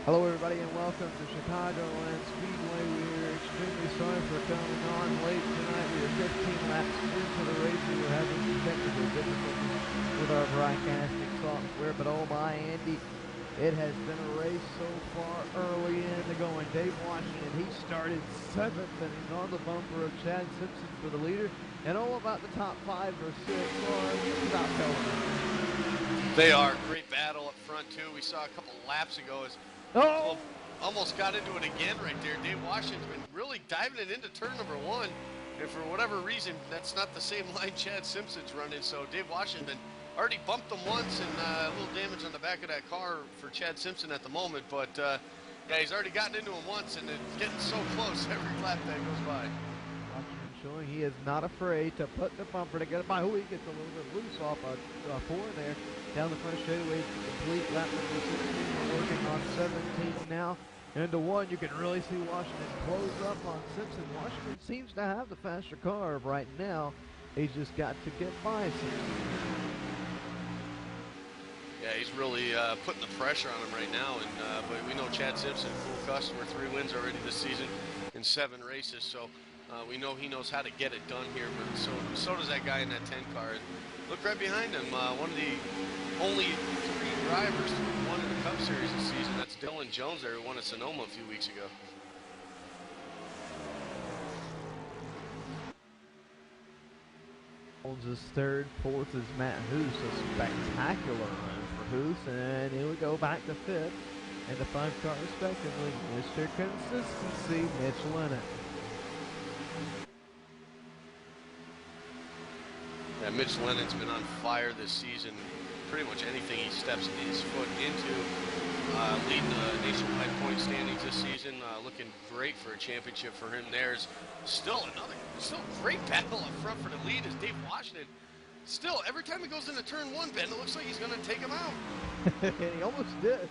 Hello everybody and welcome to Chicagoland Speedway. We're extremely sorry for coming on late tonight. We are 15 laps into the race. We were having some technical difficulties with our broadcasting software, but oh my Andy, it has been a race so far early in the going. Dave Washington, he started 7th and he's on the bumper of Chad Simpson for the leader, and all about the top 5 or 6 are just about going. They are. Great battle up front too. We saw a couple laps ago as almost got into it again right there. Dave Washington's been really diving it into turn number 1, and for whatever reason, that's not the same line Chad Simpson's running. So Dave Washington already bumped them once, and a little damage on the back of that car for Chad Simpson at the moment. But yeah, he's already gotten into him once, and it's getting so close every lap that goes by. Washington showing he is not afraid to put the bumper to get it by. He gets a little bit loose off a 4 there. Down the front straightaway to complete lap number 16. We're working on 17 now. Into 1, you can really see Washington close up on Simpson. Washington seems to have the faster car right now. He's just got to get by Simpson. Yeah, he's really putting the pressure on him right now. And but we know Chad Simpson, full customer, 3 wins already this season in 7 races. So we know he knows how to get it done here. But so does that guy in that 10 car. Look right behind him, one of the only 3 drivers who won in the Cup Series this season. That's Dylan Jones there, who won at Sonoma a few weeks ago. Jones is 3rd, 4th is Matt Hoos. A spectacular run for Hoos, and here we go back to 5th, and the 5 car respectively. Mr. Consistency, Mitch Lennon. Yeah, Mitch Lennon's been on fire this season. Pretty much anything he steps his foot into, leading the nationwide point standings this season. Looking great for a championship for him. There's still great battle up front for the lead as Dave Washington. Still, every time he goes into turn 1, Ben, it looks like he's going to take him out. And he almost did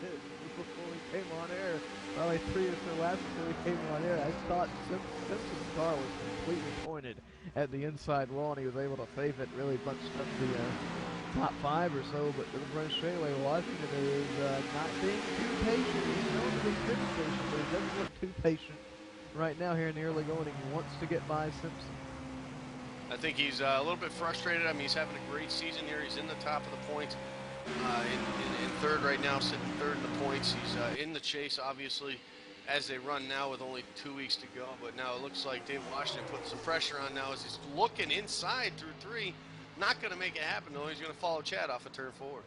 before he came on air. Probably 3 or 4 laps before he came on air. I thought Simpson's car was completely pointed at the inside wall, and he was able to save it, really bunched up the top 5 or so. But to the front straightaway, Washington is not being too patient. He's known to be pretty patient, but he doesn't look too patient right now here in the early going. He wants to get by Simpson. I think he's a little bit frustrated. I mean, he's having a great season here. He's in the top of the points. In 3rd right now, sitting 3rd in the points. He's in the chase, obviously, as they run now with only 2 weeks to go. But now it looks like Dave Washington putting some pressure on now as he's looking inside through 3. Not going to make it happen, though. He's going to follow Chad off of turn 4.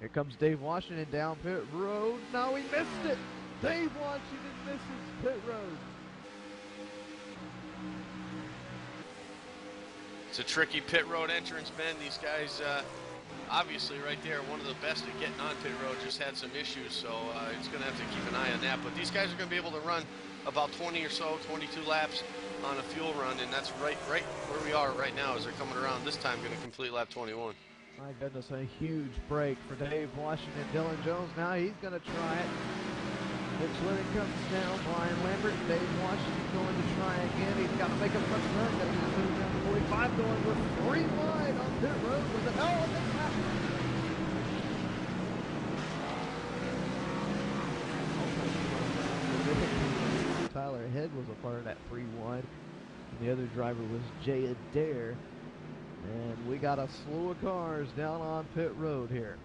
Here comes Dave Washington down pit road. No, he missed it. Dave Washington misses pit road. It's a tricky pit road entrance, Ben. These guys, obviously, right there, one of the best at getting on pit road, just had some issues, so he's going to have to keep an eye on that. But these guys are going to be able to run about 20 or so, 22 laps on a fuel run, and that's right where we are right now as they're coming around. This time, going to complete lap 21. My goodness, a huge break for Dave Washington. Dylan Jones, now he's going to try it. Mitch Lennon comes down. Brian Lambert, Dave Washington going to try again. He's got to make a front run. Got to move down to 45, going with 3 wide on pit road with an this happened. Tyler Head was a part of that 3 wide. And the other driver was Jay Adair. And we got a slew of cars down on pit road here.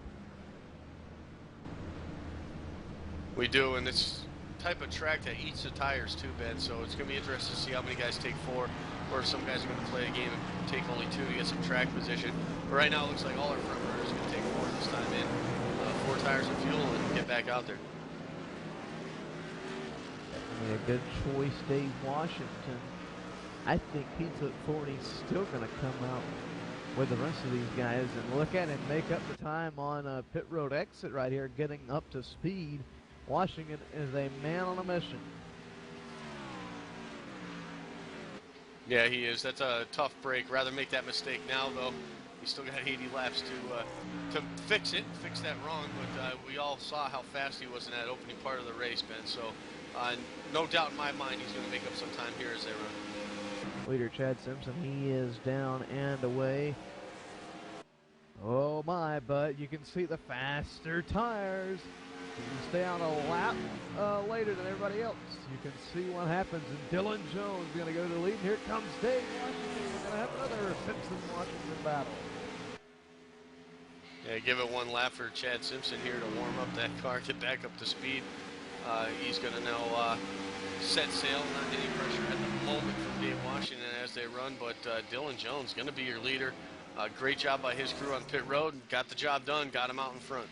We do, and it's type of track that eats the tires too, Ben, so it's going to be interesting to see how many guys take 4, or if some guys are going to play a game and take only 2 to get some track position. But right now it looks like all our front runners are going to take 4 this time in. 4 tires of fuel and get back out there. Definitely a good choice, Dave Washington. I think he took 4 and he's still going to come out with the rest of these guys and look at him make up the time on a pit road exit right here, getting up to speed. Washington is a man on a mission. Yeah, he is. That's a tough break. Rather make that mistake now, though. He's still got 80 laps to fix that wrong. But we all saw how fast he was in that opening part of the race, Ben. So no doubt in my mind he's going to make up some time here as they run. Leader Chad Simpson, he is down and away. Oh my, but you can see the faster tires You stay on a lap later than everybody else. You can see what happens. And Dylan Jones is going to go to the lead. Here comes Dave Washington. We're going to have another Simpson-Washington battle. Yeah, give it one lap for Chad Simpson here to warm up that car, get back up to speed. He's going to now set sail, not any pressure at the moment from Dave Washington as they run, but Dylan Jones going to be your leader. Great job by his crew on pit road. Got the job done, got him out in front.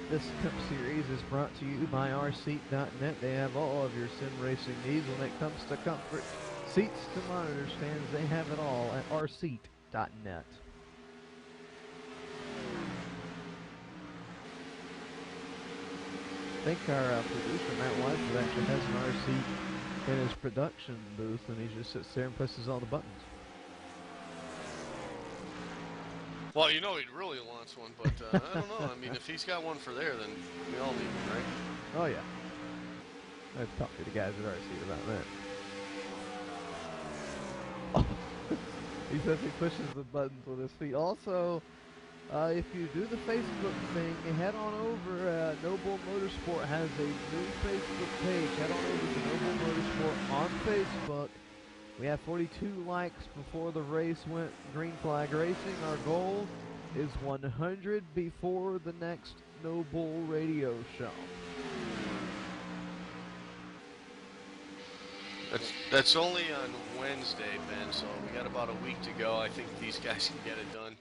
This Cup Series is brought to you by rseat.net. They have all of your sim racing needs when it comes to comfort, seats to monitor stands. They have it all at rseat.net. I think our producer, Matt Weisford, actually has an RC in his production booth, and he just sits there and presses all the buttons. Well, you know he'd really wants one, but I don't know. I mean, if he's got one for there, then we all need one, right? Oh, yeah. I've talked to the guys at RC about that. Oh. He says he pushes the buttons with his feet. Also, if you do the Facebook thing, head on over. Noble Motorsport has a new Facebook page. Head on over to Noble Motorsport on Facebook. We have 42 likes before the race went green flag racing. Our goal is 100 before the next Noble radio show. That's only on Wednesday, Ben, so we got about a week to go. I think these guys can get it done.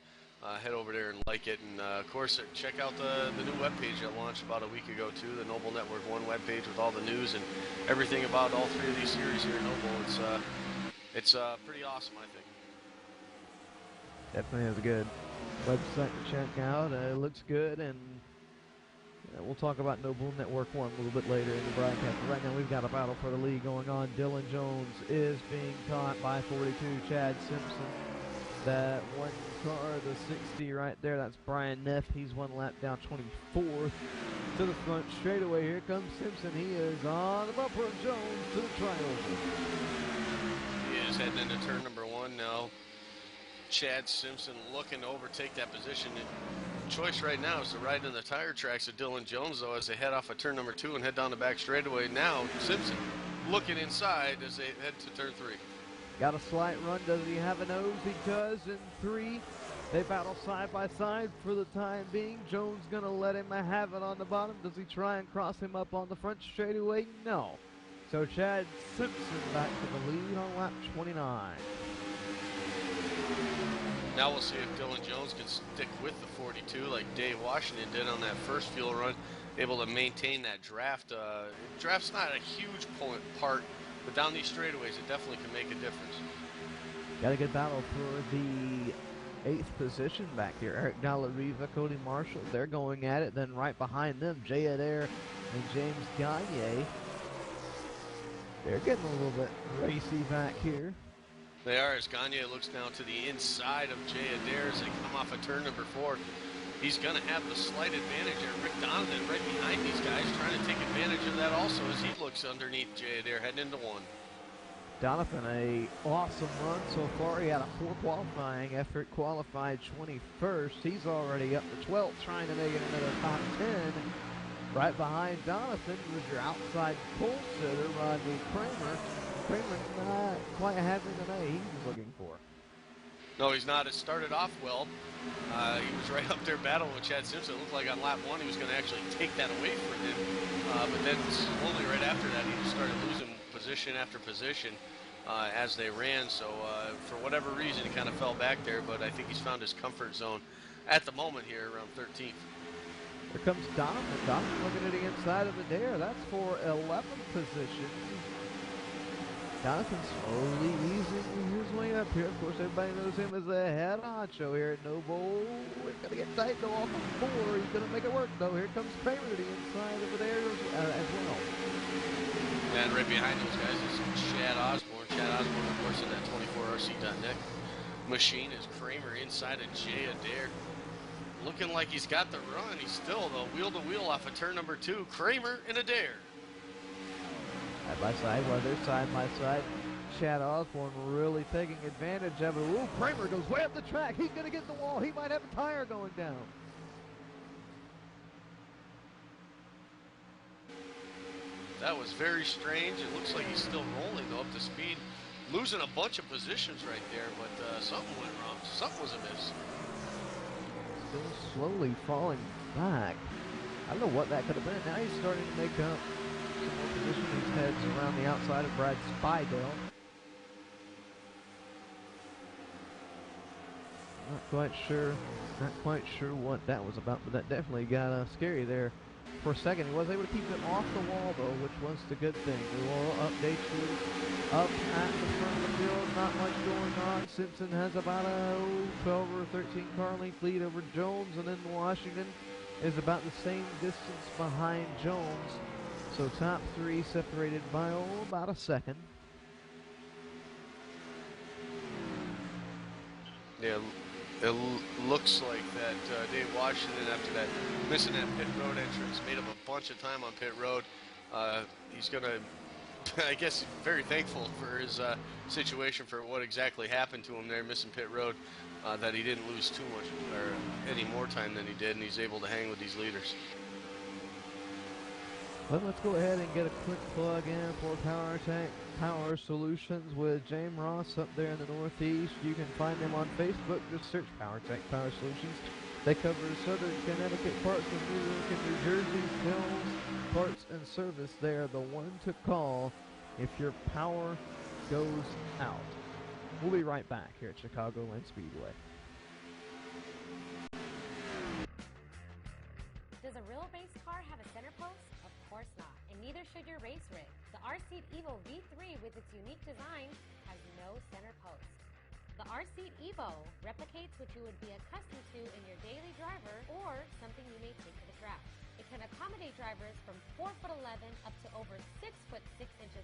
Head over there and like it, and of course check out the new webpage that launched about a week ago too, the Noble Network 1 webpage with all the news and everything about all three of these series here at Noble. It's pretty awesome, I think. Definitely is a good website to check out. It looks good, and we'll talk about Noble Network 1 a little bit later in the broadcast. But right now we've got a battle for the lead going on. Dylan Jones is being caught by 42, Chad Simpson. That one car, the 60 right there, that's Brian Neff. He's one lap down, 24th. To the front straightaway, here comes Simpson. He is on the bumper of Jones to the trioval. He is heading into turn number 1 now. Chad Simpson looking to overtake that position. The choice right now is to ride in the tire tracks of Dylan Jones, though, as they head off of turn number 2 and head down the back straightaway. Now, Simpson looking inside as they head to turn 3. Got a slight run. Does he have a nose? He does in 3. They battle side by side for the time being. Jones going to let him have it on the bottom. Does he try and cross him up on the front straightaway? No. So Chad Simpson back to the lead on lap 29. Now we'll see if Dylan Jones can stick with the 42 like Dave Washington did on that first fuel run, able to maintain that draft. Draft's not a huge part, but down these straightaways, it definitely can make a difference. Got a good battle for the 8th position back here. Eric Galariva, Cody Marshall, they're going at it. Then right behind them, Jay Adair and James Gagne. They're getting a little bit racy back here. They are, as Gagne looks now to the inside of Jay Adair as they come off of turn number 4. He's going to have the slight advantage there. Rick Donovan right behind these guys trying to take advantage of that also as he looks underneath Jay Adair heading into 1. Donovan, a awesome run so far. He had a 4 qualifying effort, qualified 21st. He's already up to 12th, trying to make it another top 10. Right behind Donovan was your outside pole sitter, Rodney Kramer. Kramer's not quite having the day he was looking for. No, he's not. It started off well. He was right up there battling with Chad Simpson. It looked like on lap 1 he was going to actually take that away from him. But then slowly right after that he just started losing position after position as they ran. So for whatever reason he kind of fell back there, but I think he's found his comfort zone at the moment here around 13th. Here comes Donovan. Donovan looking at the inside of Adair. That's for 11th position. Donovan slowly easing his way up here. Of course, everybody knows him as the head honcho here at Noble. He's going to get tight though off of 4. He's going to make it work though. Here comes Kramer to the inside of Adair as well. And right behind those guys is Chad Osborne. Chad Osborne, of course, in that 24RC.net machine is Kramer inside of Jay Adair. Looking like he's got the run. He's still, though, wheel-to-wheel off of turn number 2. Kramer and Adair. Side by side, while they're side by side. Chad Osborne really taking advantage of it. Ooh, Kramer goes way up the track. He's going to get the wall. He might have a tire going down. That was very strange. It looks like he's still rolling though, up to speed. Losing a bunch of positions right there, but something went wrong. Something was amiss. Still slowly falling back. I don't know what that could have been. Now he's starting to make up some more position. He heads around the outside of Brad Spidell. Not quite sure what that was about, but that definitely got scary there for a second. He was able to keep it off the wall, though, which was the good thing. We will update you up at the front of the field. Not much going on. Simpson has about a 12 or 13 car length lead over Jones, and then Washington is about the same distance behind Jones. So top three separated by about a second. Yeah, it looks like that Dave Washington, after that missing that pit road entrance, made up a bunch of time on pit road. He's going to, I guess, very thankful for his situation, for what exactly happened to him there, missing pit road, that he didn't lose too much or any more time than he did, and he's able to hang with these leaders. Well, let's go ahead and get a quick plug in for Power Solutions with James Ross up there in the Northeast. You can find them on Facebook. Just search PowerTech Power Solutions. They cover Southern Connecticut, parts of New York and New Jersey. Fills, parts, and service. They're the one to call if your power goes out. We'll be right back here at Chicagoland Speedway. Does a real race car have a center post? Of course not, and neither should your race rig. The R-Seat Evo V3 with its unique design has no center post. The R-Seat Evo replicates what you would be accustomed to in your daily driver or something you may take to the track. It can accommodate drivers from 4'11" up to over 6'6"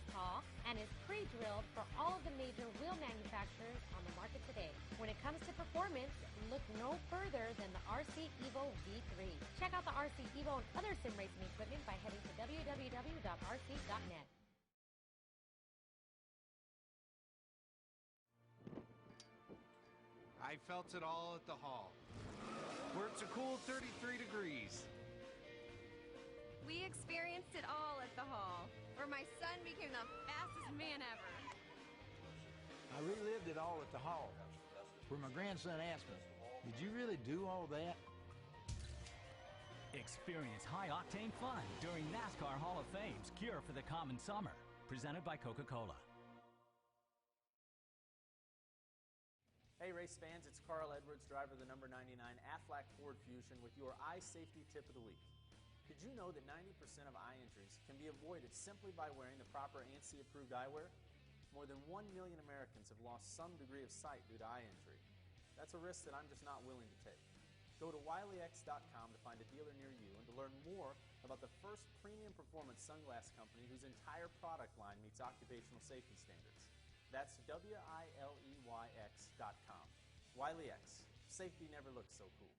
tall and is pre-drilled for all of the major wheel manufacturers on the market today. When it comes to performance, look no further than the R-Seat Evo V3. Check out the R-Seat Evo and other sim racing equipment by heading to www.rseat.net. I felt it all at the hall, where it's a cool 33 degrees. We experienced it all at the hall, where my son became the fastest man ever. I relived it all at the hall, where my grandson asked me, "Did you really do all that?" Experience high-octane fun during NASCAR Hall of Fame's Cure for the Common Summer, presented by Coca-Cola. Hey race fans, it's Carl Edwards, driver of the number 99 Aflac Ford Fusion with your eye safety tip of the week. Did you know that 90% of eye injuries can be avoided simply by wearing the proper ANSI-approved eyewear? More than 1 million Americans have lost some degree of sight due to eye injury. That's a risk that I'm just not willing to take. Go to wileyx.com to find a dealer near you and to learn more about the first premium performance sunglass company whose entire product line meets occupational safety standards. That's WILEYX.com. Wiley X. Safety never looks so cool.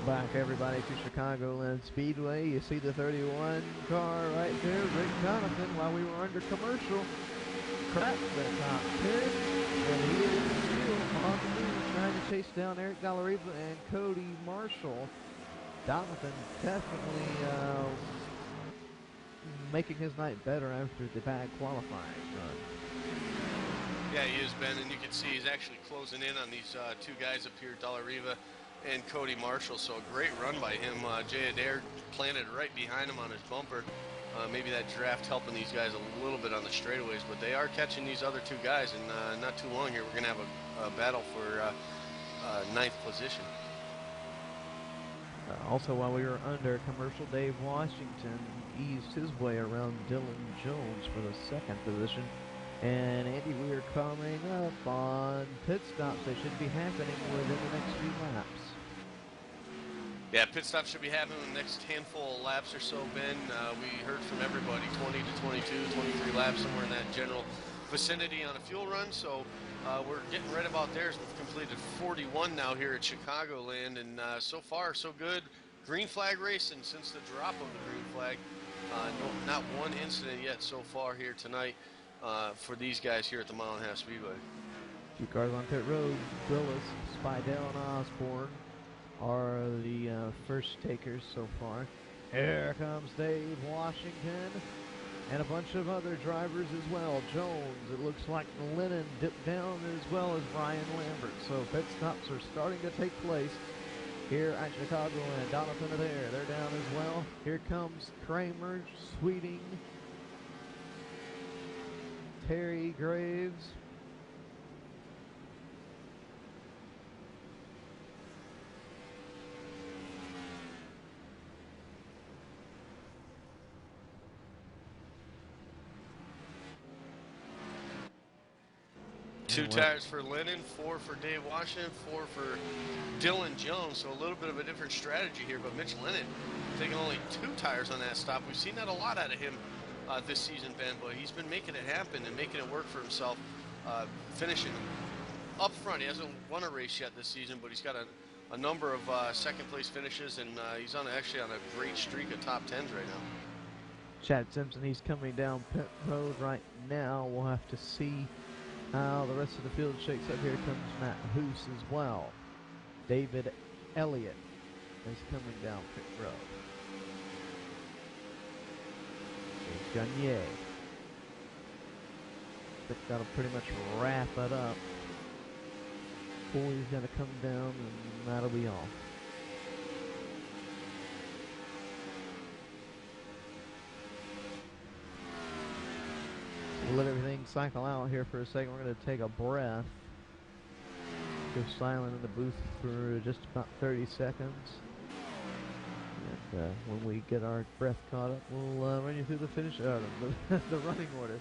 Back, everybody, to Chicagoland Speedway. You see the 31 car right there, Rick Jonathan, while we were under commercial, cracked the top 10, and he is still on the move, trying to chase down Eric Dallariva and Cody Marshall. Jonathan definitely making his night better after the bad qualifying run. Yeah, he is, Ben, and you can see he's actually closing in on these two guys up here, Dallariva and Cody Marshall. So a great run by him. Jay Adair planted right behind him on his bumper. Maybe that draft helping these guys a little bit on the straightaways, but they are catching these other two guys, and not too long here we're going to have a battle for ninth position. Also, while we were under commercial, Dave Washington eased his way around Dylan Jones for the second position. And Andy, we are coming up on pit stops. They should be happening within the next few laps. Yeah, pit stops should be happening in the next handful of laps or so, Ben. We heard from everybody, 20 to 22, 23 laps, somewhere in that general vicinity on a fuel run. So we're getting right about there. We've completed 41 now here at Chicagoland, and so far so good. Green flag racing since the drop of the green flag. Not one incident yet so far here tonight for these guys here at the Mile and a Half Speedway. Two cars on pit road, Willis, Spidell, and Osborne. are the first takers so far. Here comes Dave Washington and a bunch of other drivers as well. Jones, it looks like Lennon dipped down as well as Brian Lambert. So pit stops are starting to take place here at Chicagoland. Donovan are there. They're down as well. Here comes Kramer, Sweeting, Terry Graves. Two tires for Lennon, 4 for Dave Washington, 4 for Dylan Jones. So a little bit of a different strategy here, but Mitch Lennon taking only 2 tires on that stop. We've seen that a lot out of him this season, Ben, but he's been making it happen and making it work for himself, finishing up front. He hasn't won a race yet this season, but he's got a number of second place finishes, and he's actually on a great streak of top 10s right now. Chad Simpson, he's coming down pit road right now. We'll have to see how the rest of the field shakes up. Here comes Matt Hoos as well. David Elliott is coming down pit road. Here's Gagne. But that'll pretty much wrap it up. Foley's gonna come down and that'll be all. We'll let everything cycle out here for a second. We're going to take a breath. Go silent in the booth for just about 30 seconds. And when we get our breath caught up, we'll run you through the finish, the running order.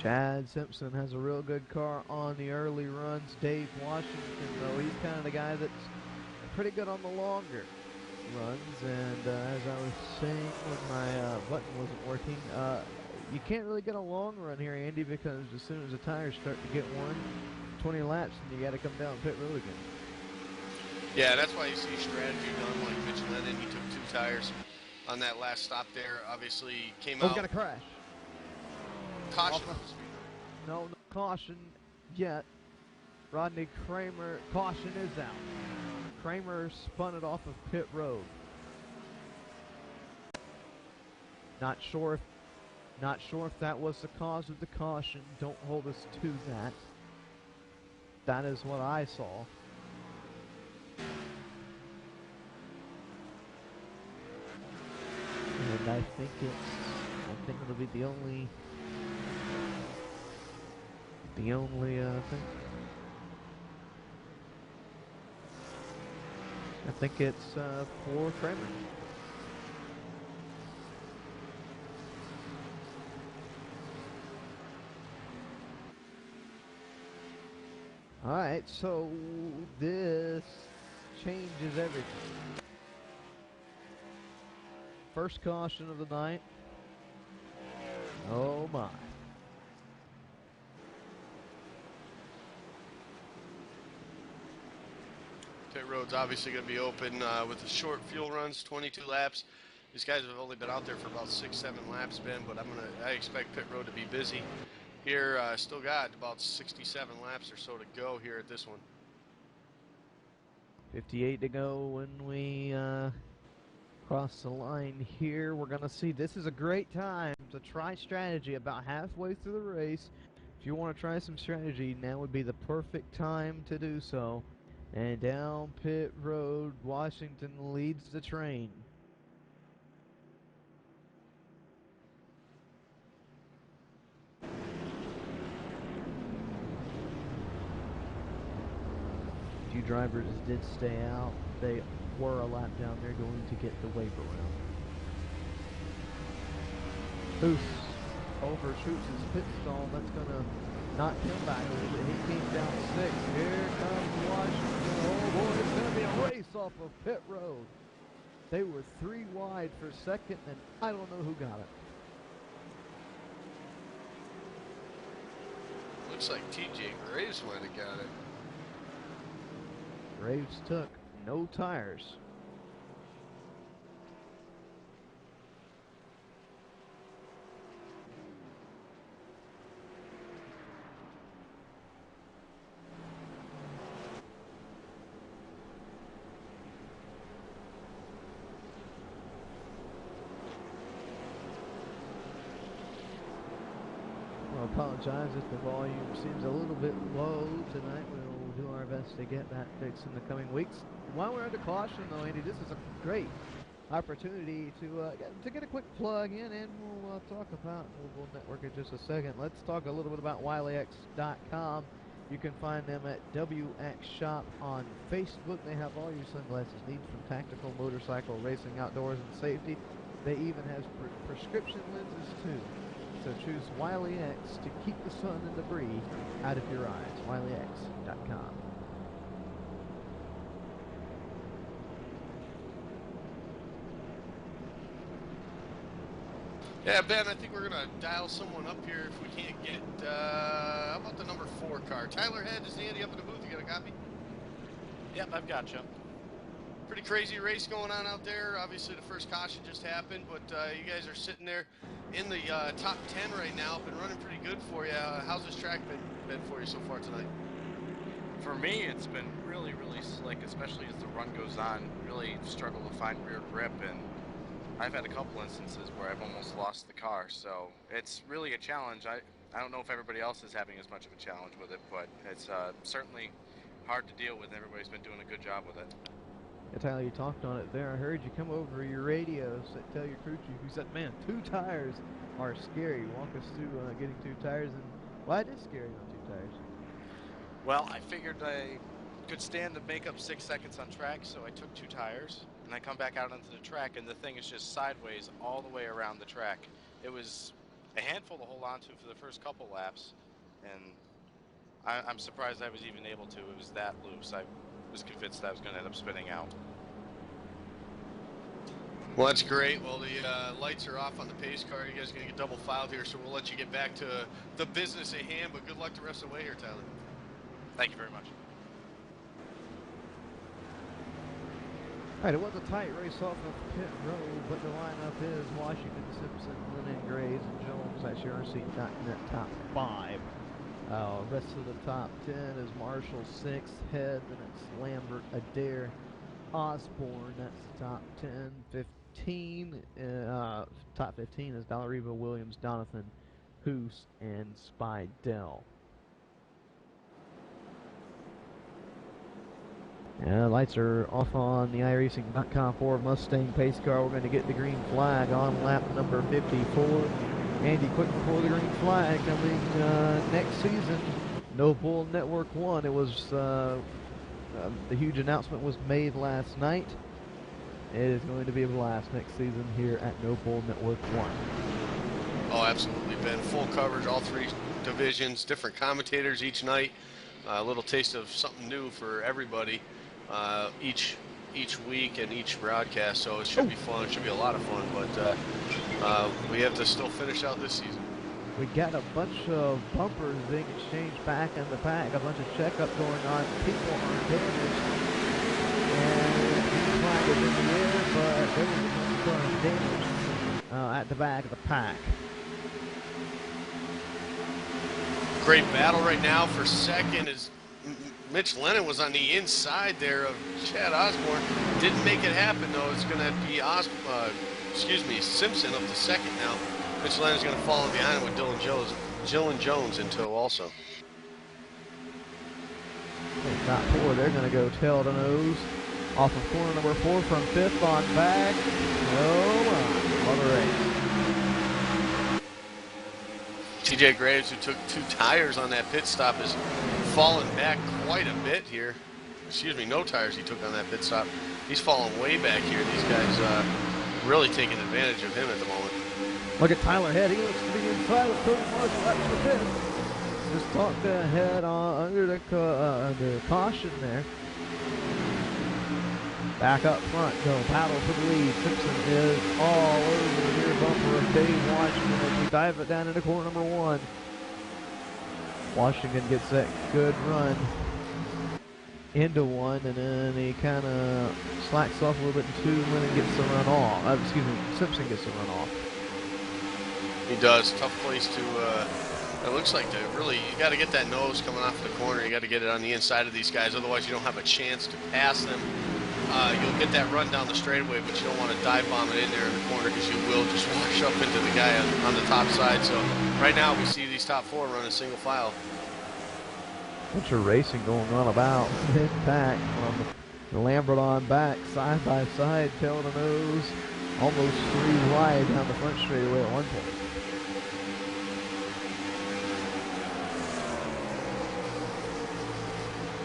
Chad Simpson has a real good car on the early runs. Dave Washington, though, he's kind of the guy that's pretty good on the longer runs. And as I was saying when my button wasn't working, you can't really get a long run here, Andy, because as soon as the tires start to get worn, 20 laps, and you got to come down pit road again. Yeah, that's why you see strategy done like Mitch Lennon. He took 2 tires on that last stop there. Obviously came out. He's got a crash. Caution. No caution yet. Rodney Kramer, caution is out. Kramer spun it off of pit road. Not sure if that was the cause of the caution. Don't hold us to that. That is what I saw. And I think it'll be the only thing. I think it's for Kramer. All right, so this changes everything. First caution of the night. Oh my. pit road's obviously going to be open with the short fuel runs, 22 laps. These guys have only been out there for about 6-7 laps, Ben, but I expect pit road to be busy here. Still got about 67 laps or so to go here at this one. 58 to go when we cross the line here. We're going to see, this is a great time to try strategy about halfway through the race. If you want to try some strategy, now would be the perfect time to do so. And down pit road, Washington leads the train. Few drivers did stay out. They were a lap down there going to get the wave around. Hoos overshoots his pit stall. That's going to knock him back a little bit. He came down 6. Here comes Washington. Oh boy, it's going to be a race off of pit road. They were 3 wide for second, and I don't know who got it. Looks like TJ Graves might have got it. Graves took no tires. I apologize if the volume seems a little bit low tonight. We'll do our best to get that fixed in the coming weeks. While we're under caution, though, Andy, this is a great opportunity to get a quick plug in, and we'll talk about Mobile Network in just a second. Let's talk a little bit about WileyX.com. You can find them at WX Shop on Facebook. They have all your sunglasses needs, from tactical, motorcycle, racing, outdoors, and safety. They even have prescription lenses, too. So choose WileyX to keep the sun and debris out of your eyes. WileyX.com. Yeah, Ben, I think we're going to dial someone up here if we can't get, how about the number 4 car? Tyler Head, is Andy up in the booth? You got a copy? Yep, I've got you. Pretty crazy race going on out there. Obviously, the first caution just happened, but you guys are sitting there in the top 10 right now. Been running pretty good for you. How's this track been for you so far tonight? For me, it's been really, really slick, especially as the run goes on. Really struggle to find rear grip, and I've had a couple instances where I've almost lost the car. So it's really a challenge. I don't know if everybody else is having as much of a challenge with it, but it's certainly hard to deal with. Everybody's been doing a good job with it. Tyler, you talked on it there. I heard you come over your radio, tell your crew chief. You said, man, 2 tires are scary. Walk us through getting 2 tires, and why it is scary on 2 tires. Well, I figured I could stand to make up 6 seconds on track, so I took 2 tires, and I come back out onto the track, and the thing is just sideways all the way around the track. It was a handful to hold on to for the first couple laps, and I'm surprised I was even able to. It was that loose. I was convinced I was going to end up spinning out. Well, that's great. Well, the lights are off on the pace car. You guys are going to get double filed here, so we'll let you get back to the business at hand, but good luck the rest of the way here, Tyler. Thank you very much. All right, it was a tight race off of pit road, but the lineup is Washington, Simpson, Lennon, Graves, and Jones. That's your RC.net top 5. Rest of the top 10 is Marshall 6, Head, then it's Lambert, Adair, Osborne. That's the top 10. 15, top 15 is Dollareva, Williams, Donathan, Hoos, and Spidell. Lights are off on the iRacing.com Ford Mustang pace car. We're going to get the green flag on lap number 54. Andy, quick before the green flag coming next season. No Bull Network 1. It was the huge announcement was made last night. It is going to be a blast next season here at No Bull Network 1. Oh, absolutely, Ben. Full coverage, all 3 divisions, different commentators each night. A little taste of something new for everybody each week and each broadcast, so it should be fun. It should be a lot of fun, but we have to still finish out this season. We got a bunch of bumpers being exchanged back in the pack, a bunch of checkup going on. People are damaged. and the flag is in the air, but there was some damage at the back of the pack. Great battle right now for second as Mitch Lennon was on the inside there of Chad Osborne. Didn't make it happen though. It's going to be Simpson up to second now. Mitch Lennon's going to fall in behind him with Dylan Jones in tow also. Top four, they're going to go tail to nose. Off of corner number 4 from 5th on back. What a race. TJ Graves, who took 2 tires on that pit stop, is fallen back quite a bit here. Excuse me, no tires he took on that pit stop. He's fallen way back here. These guys really taking advantage of him at the moment. Look at Tyler Head. He looks to be inside with Cody Marshall. That's for 5th. Just talked ahead under the caution there. Back up front, though. Battle for the lead. Simpson is all over the rear bumper of Dave Washington as we dive it down into corner number 1. Washington gets that good run into 1, and then he kind of slacks off a little bit in 2, and then gets the run off. Simpson gets the run off. He does. Tough place to, it looks like you got to get that nose coming off the corner. You got to get it on the inside of these guys. Otherwise, you don't have a chance to pass them. You'll get that run down the straightaway, but you don't want to dive bomb it in there in the corner because you will just wash up into the guy on the top side. So right now we see these top 4 running single file. Bunch of racing going on about mid-pack from the Lambert on back, side by side, tail to nose, almost 3 wide down the front straightaway at one point.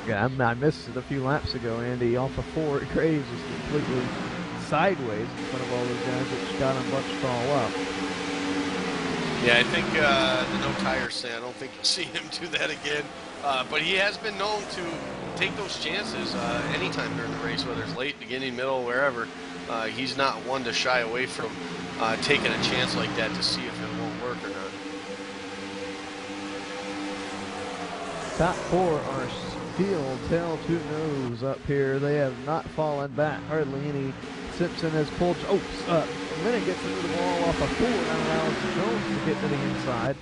Yeah, I missed it a few laps ago, Andy. Off of 4, Graves was completely sideways in front of all those guys, which got him bunched all up. Yeah, I think the no tires thing, I don't think you'll see him do that again. But he has been known to take those chances anytime during the race, whether it's late, beginning, middle, wherever. He's not one to shy away from taking a chance like that to see if it won't work or not. Top 4 are still tail to nose up here. They have not fallen back hardly any. Simpson has pulled. Minute gets into the ball off a 4 and allows Jones to get to the inside.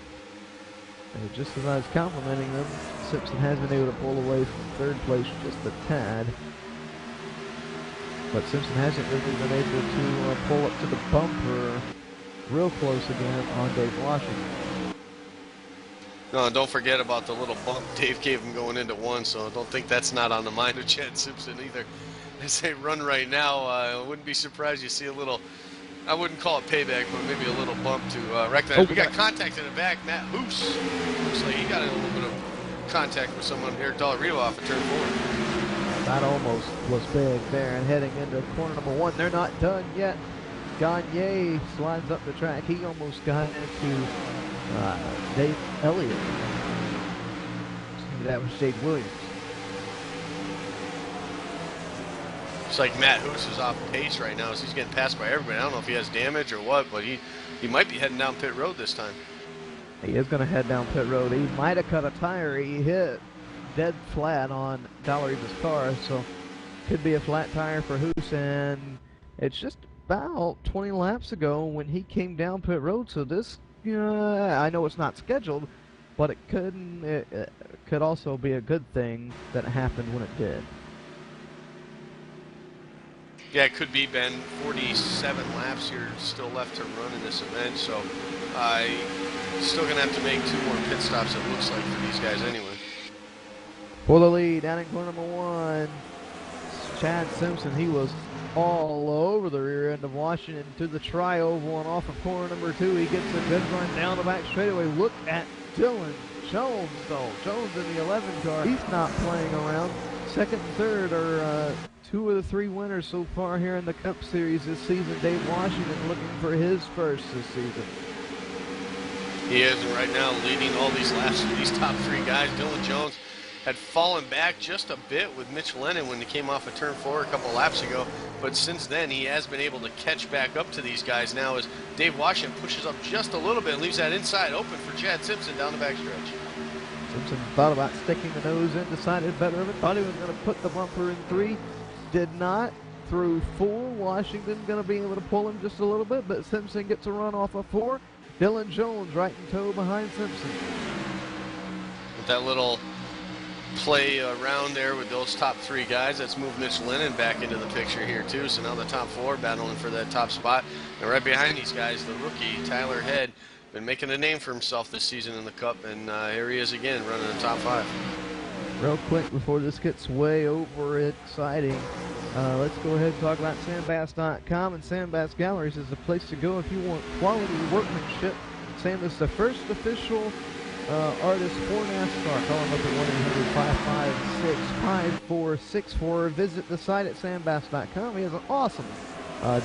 And just as I was complimenting them, Simpson has been able to pull away from 3rd place just a tad. But Simpson hasn't really been able to pull up to the bumper real close again on Dave Washington. No, don't forget about the little bump Dave gave him going into 1, so don't think that's not on the mind of Chad Simpson either. As they run right now, I wouldn't be surprised you see a little, I wouldn't call it payback, but maybe a little bump to recognize. We got contact in the back. Matt Hoos looks like he got a little bit of contact with someone here. Del Rio off of turn 4. That almost was big there, and heading into corner number 1. They're not done yet. Gagne slides up the track. He almost got into Dave Elliott. That was Jake Williams. Looks like Matt Hoos is off pace right now, so he's getting passed by everybody. I don't know if he has damage or what, but he might be heading down pit road this time. He is going to head down pit road. He might have cut a tire. He hit dead flat on Dalariva's car, so could be a flat tire for Hoos, and it's just about 20 laps ago when he came down pit road, so this, I know it's not scheduled, but it could also be a good thing that happened when it did. Yeah, it could be, Ben. 47 laps here still left to run in this event, so still going to have to make 2 more pit stops, it looks like, for these guys anyway. For the lead, down in corner number 1, Chad Simpson. He was all over the rear end of Washington to the tri-oval, and off of corner number 2, he gets a good run down the back straightaway. Look at Dylan Jones, though. Jones in the 11 car. He's not playing around. 2nd and 3rd are 2 of the 3 winners so far here in the Cup Series this season. Dave Washington looking for his first this season. He is, and right now leading all these laps for these top 3 guys. Dylan Jones had fallen back just a bit with Mitch Lennon when he came off of turn 4 a couple laps ago, but since then he has been able to catch back up to these guys now as Dave Washington pushes up just a little bit and leaves that inside open for Chad Simpson down the backstretch. Simpson thought about sticking the nose in, decided better of it, thought he was going to put the bumper in 3, did not. Through 4, Washington going to be able to pull him just a little bit, but Simpson gets a run off of 4. Dylan Jones right in tow behind Simpson. With that little play around there with those top 3 guys, that's moved Mitch Lennon back into the picture here too. So now the top 4 battling for that top spot. And right behind these guys, the rookie, Tyler Head, been making a name for himself this season in the Cup, and here he is again running the top 5. Real quick before this gets way over exciting, let's go ahead and talk about Sandbass.com. And Sandbass Galleries is the place to go if you want quality workmanship. Sam is the first official artist for NASCAR. Call him up at 1-800-556-5464. Visit the site at Sandbass.com. He has an awesome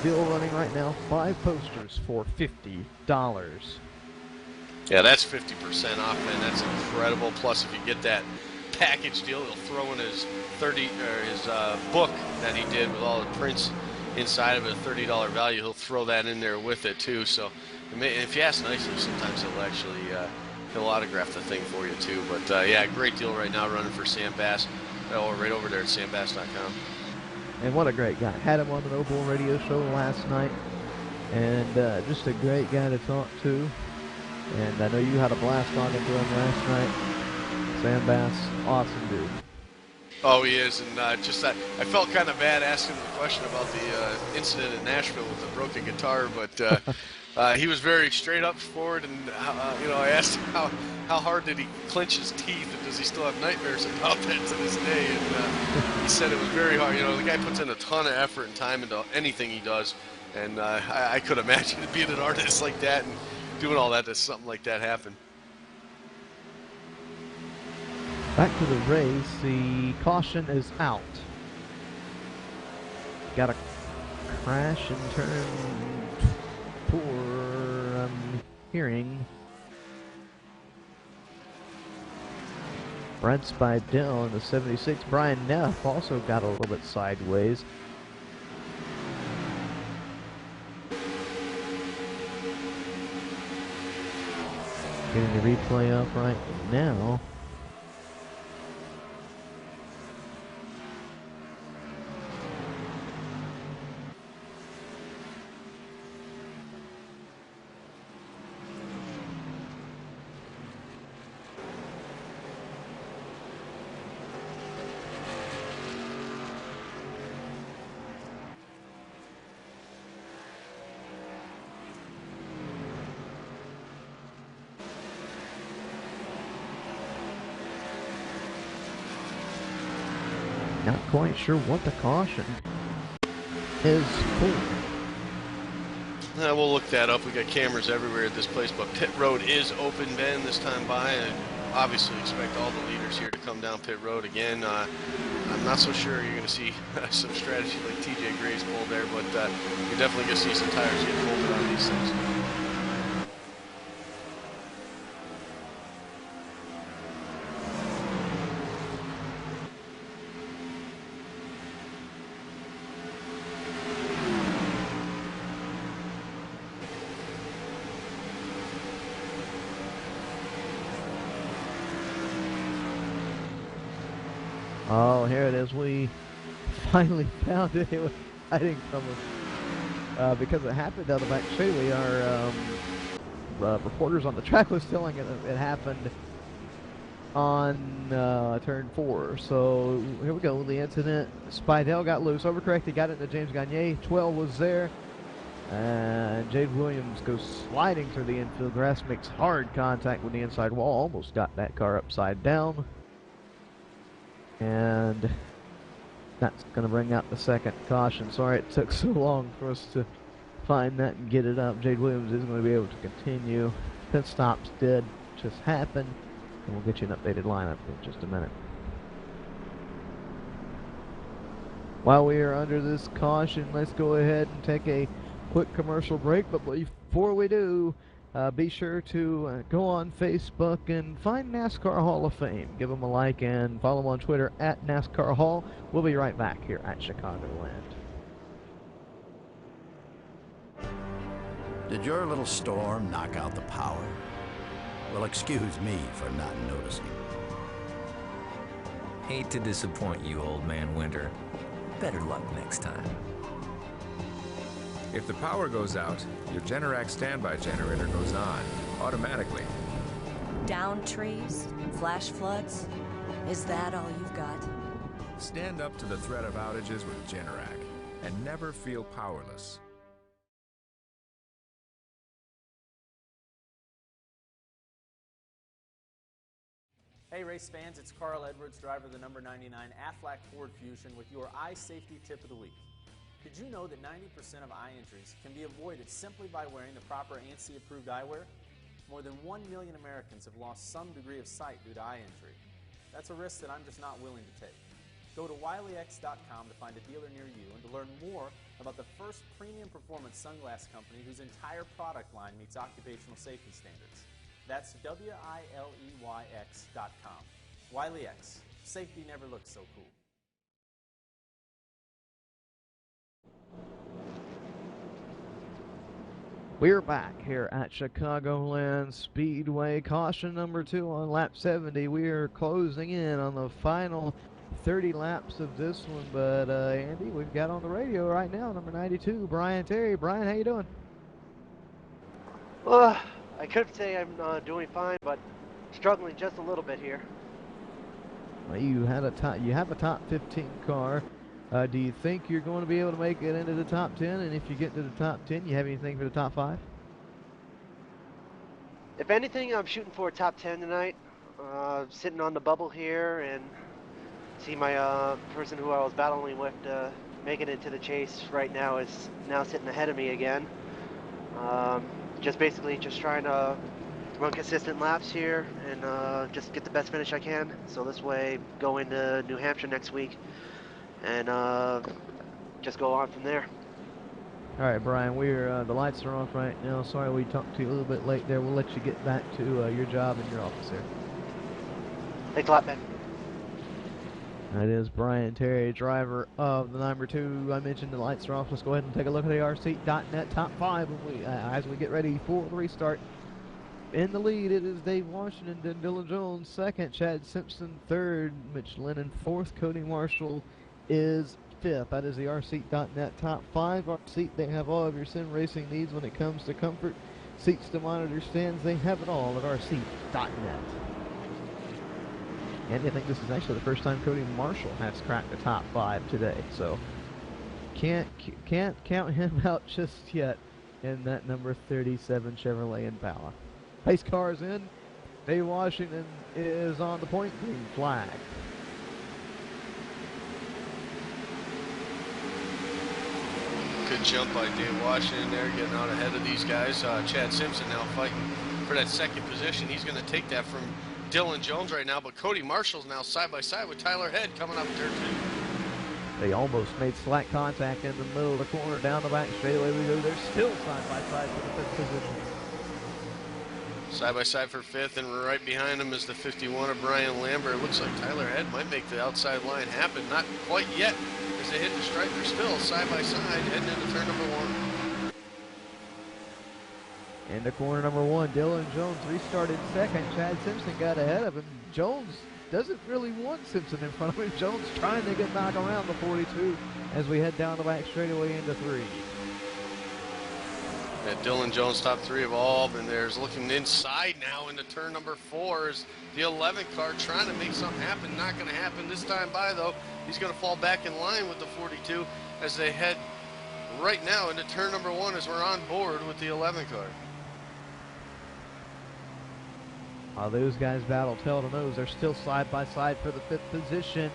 deal running right now. 5 posters for $50. Yeah, that's 50% off, man. That's incredible. Plus, if you get that package deal, he'll throw in his book that he did with all the prints inside of it, a $30 value. He'll throw that in there with it too. So if you ask nicely, sometimes he'll actually he'll autograph the thing for you too. But yeah, great deal right now running for Sam Bass. Right over there at sandbass.com. And what a great guy. Had him on the No Bull radio show last night, and just a great guy to talk to. And I know you had a blast talking to him last night. Sam Bass, awesome dude. Oh, he is, and I felt kind of bad asking the question about the incident in Nashville with the broken guitar, but he was very straight up forward, and I asked him how hard did he clench his teeth, and does he still have nightmares about that to this day? And he said it was very hard. The guy puts in a ton of effort and time into anything he does, and I could imagine being an artist like that and doing all that, something like that happen. Back to the race, the caution is out. Got a crash in turn 4, I'm hearing. Brent Spidell in the 76. Brian Neff also got a little bit sideways. Getting the replay up right now. Not quite sure what the caution is for. We'll look that up. We got cameras everywhere at this place, but pit road is open, Ben, this time by, and obviously expect all the leaders here to come down pit road again. I'm not so sure you're going to see some strategy like TJ Gray's pulled there, but you're definitely going to see some tires get folded on these things. Oh, here it is. We finally found it. It was hiding from us because it happened down the back straightaway. Our reporters on the track was telling it happened on turn 4. So here we go. The incident. Spidell got loose, overcorrected, got into James Gagne. 12 was there. And Jade Williams goes sliding through the infield. Grass makes hard contact with the inside wall. Almost got that car upside down. And that's going to bring out the second caution. Sorry it took so long for us to find that and get it up. Jade Williams is going to be able to continue. Pit stops did just happen. And we'll get you an updated lineup in just a minute. While we are under this caution, let's go ahead and take a quick commercial break. But before we do, be sure to go on Facebook and find NASCAR Hall of Fame. Give them a like and follow them on Twitter at NASCAR Hall. We'll be right back here at Chicagoland. Did your little storm knock out the power? Well, excuse me for not noticing. Hate to disappoint you, old man Winter, Better luck next time. If the power goes out, your Generac standby generator goes on, automatically. Down trees? Flash floods? Is that all you've got? Stand up to the threat of outages with Generac and never feel powerless. Hey race fans, it's Carl Edwards, driver of the number 99 Aflac Ford Fusion with your eye safety tip of the week. Did you know that 90% of eye injuries can be avoided simply by wearing the proper ANSI approved eyewear? More than 1 million Americans have lost some degree of sight due to eye injury. That's a risk that I'm just not willing to take. Go to wileyx.com to find a dealer near you and to learn more about the first premium performance sunglass company whose entire product line meets occupational safety standards. That's WILEYX.com. Wiley X. Safety never looks so cool. We're back here at Chicagoland Speedway. Caution number 2 on lap 70. We are closing in on the final 30 laps of this one. But Andy, we've got on the radio right now number 92, Brian Terry. Brian, how you doing? Well, I could say I'm doing fine, but struggling just a little bit here. Well, you have a top 15 car. Do you think you're going to be able to make it into the top 10? And if you get to the top 10, you have anything for the top 5? If anything, I'm shooting for a top 10 tonight. Sitting on the bubble here and see my person who I was battling with make it into the chase right now is now sitting ahead of me again. Just basically just trying to run consistent laps here and just get the best finish I can. So this way, go into New Hampshire next week and just go on from there. All right, Brian, we're the lights are off right now. Sorry we talked to you a little bit late there. We'll let you get back to your job in your office here. Thanks a lot, Ben. That is Brian Terry, driver of the number 2. I mentioned the lights are off. Let's go ahead and take a look at the rseat.net top 5 as we get ready for the restart. In the lead, it is Dave Washington, then Dylan Jones second, Chad Simpson third, Mitch Lennon fourth, Cody Marshall is 5th. That is the rseat.net top 5. rSeat, they have all of your sim racing needs when it comes to comfort. Seats to monitor stands, they have it all at rseat.net. And I think this is actually the first time Cody Marshall has cracked the top 5 today, so can't count him out just yet in that number 37 Chevrolet Impala. Pace cars in. Dave Washington is on the point, green flag. Good jump by Dave Washington there, getting out ahead of these guys. Chad Simpson now fighting for that second position. He's going to take that from Dylan Jones right now, but Cody Marshall's now side by side with Tyler Head coming up there too. They almost made slack contact in the middle of the corner, down the back straightaway we go. They're still side by side for the 5th position. Side by side for 5th, and right behind him is the 51 of Brian Lambert. It looks like Tyler Head might make the outside line happen. Not quite yet, as they hit the stripe. They're still side by side heading into turn number 1. Into corner number 1, Dylan Jones restarted second. Chad Simpson got ahead of him. Jones doesn't really want Simpson in front of him. Jones trying to get back around the 42 as we head down the back straightaway into 3. Yeah, Dylan Jones, top 3 of all, and there's looking inside now into turn number 4 is the 11 car trying to make something happen. Not going to happen this time by, though. He's going to fall back in line with the 42 as they head right now into turn number 1 as we're on board with the 11 car. Those guys battle tail to nose. They're still side by side for the 5th position.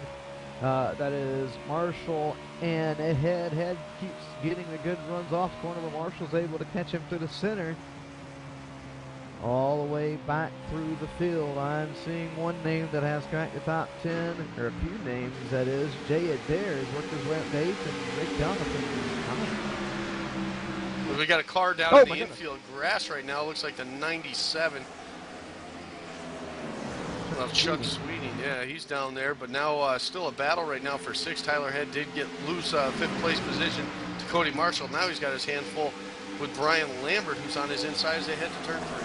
That is Marshall and Head. Head keeps getting the good runs off corner, but Marshall's able to catch him through the center. All the way back through the field. I'm seeing one name that has cracked the top 10, or a few names, that is Jay Adair has worked his way up to 8th, and Rick Jonathan. We got a car down in the infield grass right now. Looks like the 97. Of Chuck Sweeting, yeah, he's down there, but now still a battle right now for 6th. Tyler Head did get loose 5th place position to Cody Marshall. Now he's got his hand full with Brian Lambert, who's on his inside as they head to turn 3.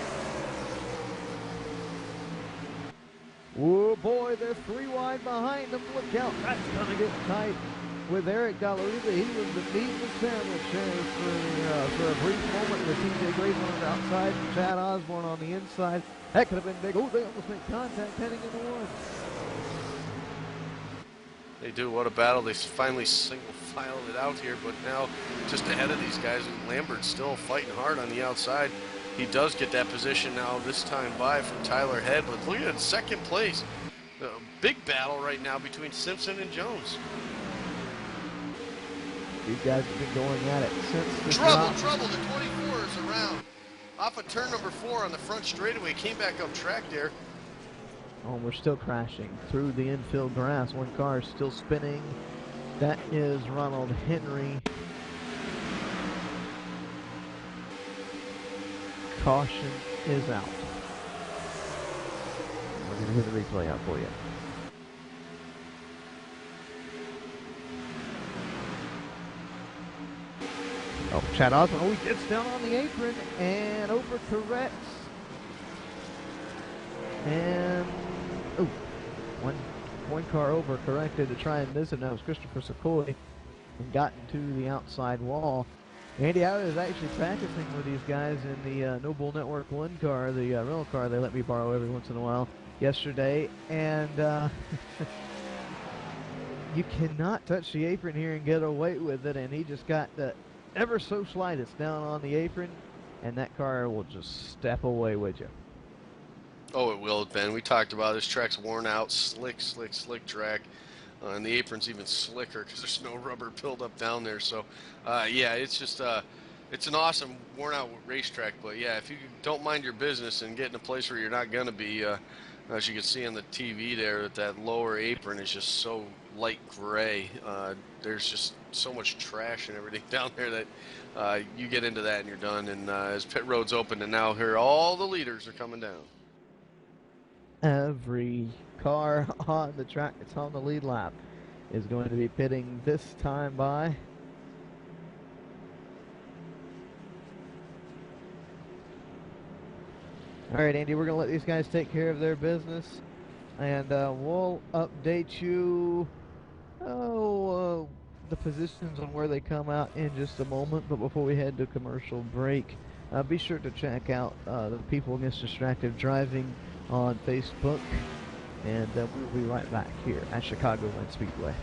Oh boy, they're 3 wide behind them. Look out, that's going to get tight with Eric Dallariva. He was the meat and sandwich there for a brief moment with TJ Grayson on the outside and Chad Osborne on the inside. That could have been big. Oh, they almost made contact heading into one. They do. What a battle. They finally single filed it out here, but now just ahead of these guys, and Lambert's still fighting hard on the outside. He does get that position now this time by from Tyler Head, but look at second place. Big battle right now between Simpson and Jones. These guys have been going at it since the Trouble. The 24 is around. Off of turn number 4 on the front straightaway. Came back up track there. Oh, we're still crashing through the infield grass. One car is still spinning. That is Ronald Henry. Caution is out. We're going to hear the replay out for you. Oh, Chad Osborne. Oh, he gets down on the apron and overcorrects. And, oh, one car overcorrected to try and miss it. That was Christopher Secoy and gotten to the outside wall. Andy, I was actually practicing with these guys in the Noble Network 1 car, the rental car they let me borrow every once in a while, yesterday. And you cannot touch the apron here and get away with it. And he just got the ever so slightest down on the apron, and that car will just step away with you. Oh, it will, Ben. We talked about this track's worn out, slick track. And the apron's even slicker because there's no rubber buildup down there. So, yeah, it's just it's an awesome worn-out racetrack. But, yeah, if you don't mind your business and get in a place where you're not going to be, as you can see on the TV there, that lower apron is just so light gray. There's just so much trash and everything down there that you get into that and you're done. And as pit road's open, and now here all the leaders are coming down. Every car on the track that's on the lead lap is going to be pitting this time by. All right, Andy, we're going to let these guys take care of their business, and we'll update you the positions on where they come out in just a moment. But before we head to commercial break, be sure to check out the People Against Distracted Driving on Facebook, and we'll be right back here at Chicagoland Speedway.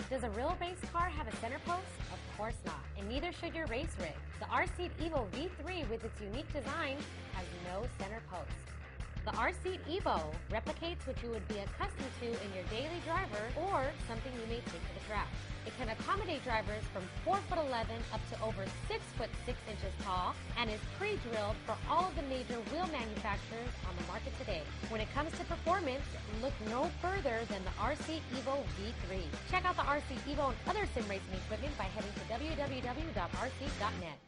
Does a real race car have a center post? Of course not, and neither should your race rig. The R-Seat Evo V3 with its unique design has no center post. The R-Seat Evo replicates what you would be accustomed to in your daily driver or something you may take to the track. It can accommodate drivers from 4'11" up to over 6'6" tall and is pre-drilled for all of the major wheel manufacturers on the market today. When it comes to performance, look no further than the R-Seat Evo V3. Check out the R-Seat Evo and other sim racing equipment by heading to www.rseat.net.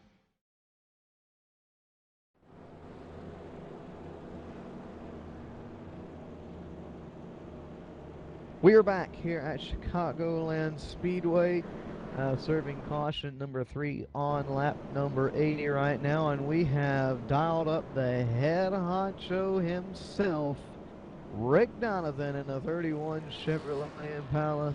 We are back here at Chicagoland Speedway, serving caution number 3 on lap number 80 right now, and we have dialed up the head honcho himself, Rick Donovan, in a 31 Chevrolet Impala.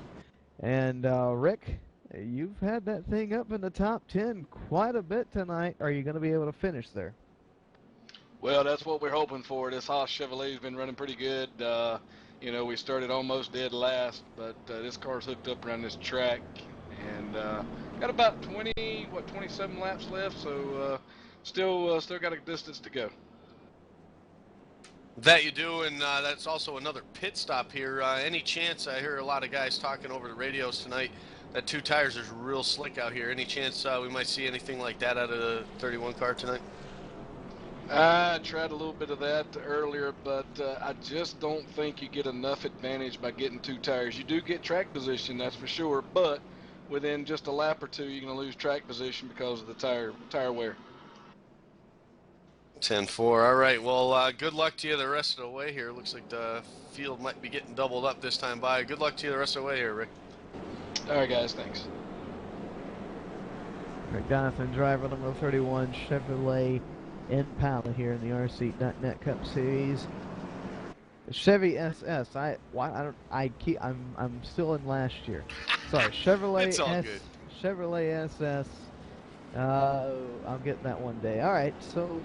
And Rick, you've had that thing up in the top 10 quite a bit tonight. Are you going to be able to finish there? Well, that's what we're hoping for. This Haas Chevrolet's been running pretty good. You know, we started almost dead last, but this car's hooked up around this track, and got about 27 laps left, so still got a distance to go. That you do, and that's also another pit stop here. Any chance, I hear a lot of guys talking over the radios tonight, that 2 tires is real slick out here. Any chance we might see anything like that out of the 31 car tonight? I tried a little bit of that earlier, but I just don't think you get enough advantage by getting 2 tires. You do get track position, that's for sure, but within just a lap or two, you're going to lose track position because of the tire wear. 10-4. All right. Well, good luck to you the rest of the way here. Looks like the field might be getting doubled up this time by. Good luck to you the rest of the way here, Rick. All right, guys. Thanks. Rick Donathan, driver number 31, Chevrolet Impala here in the RC.net Cup Series. Chevy SS. I'm still in last year. Sorry, Chevrolet. It's all good. Chevrolet SS. I'll get that one day. All right, so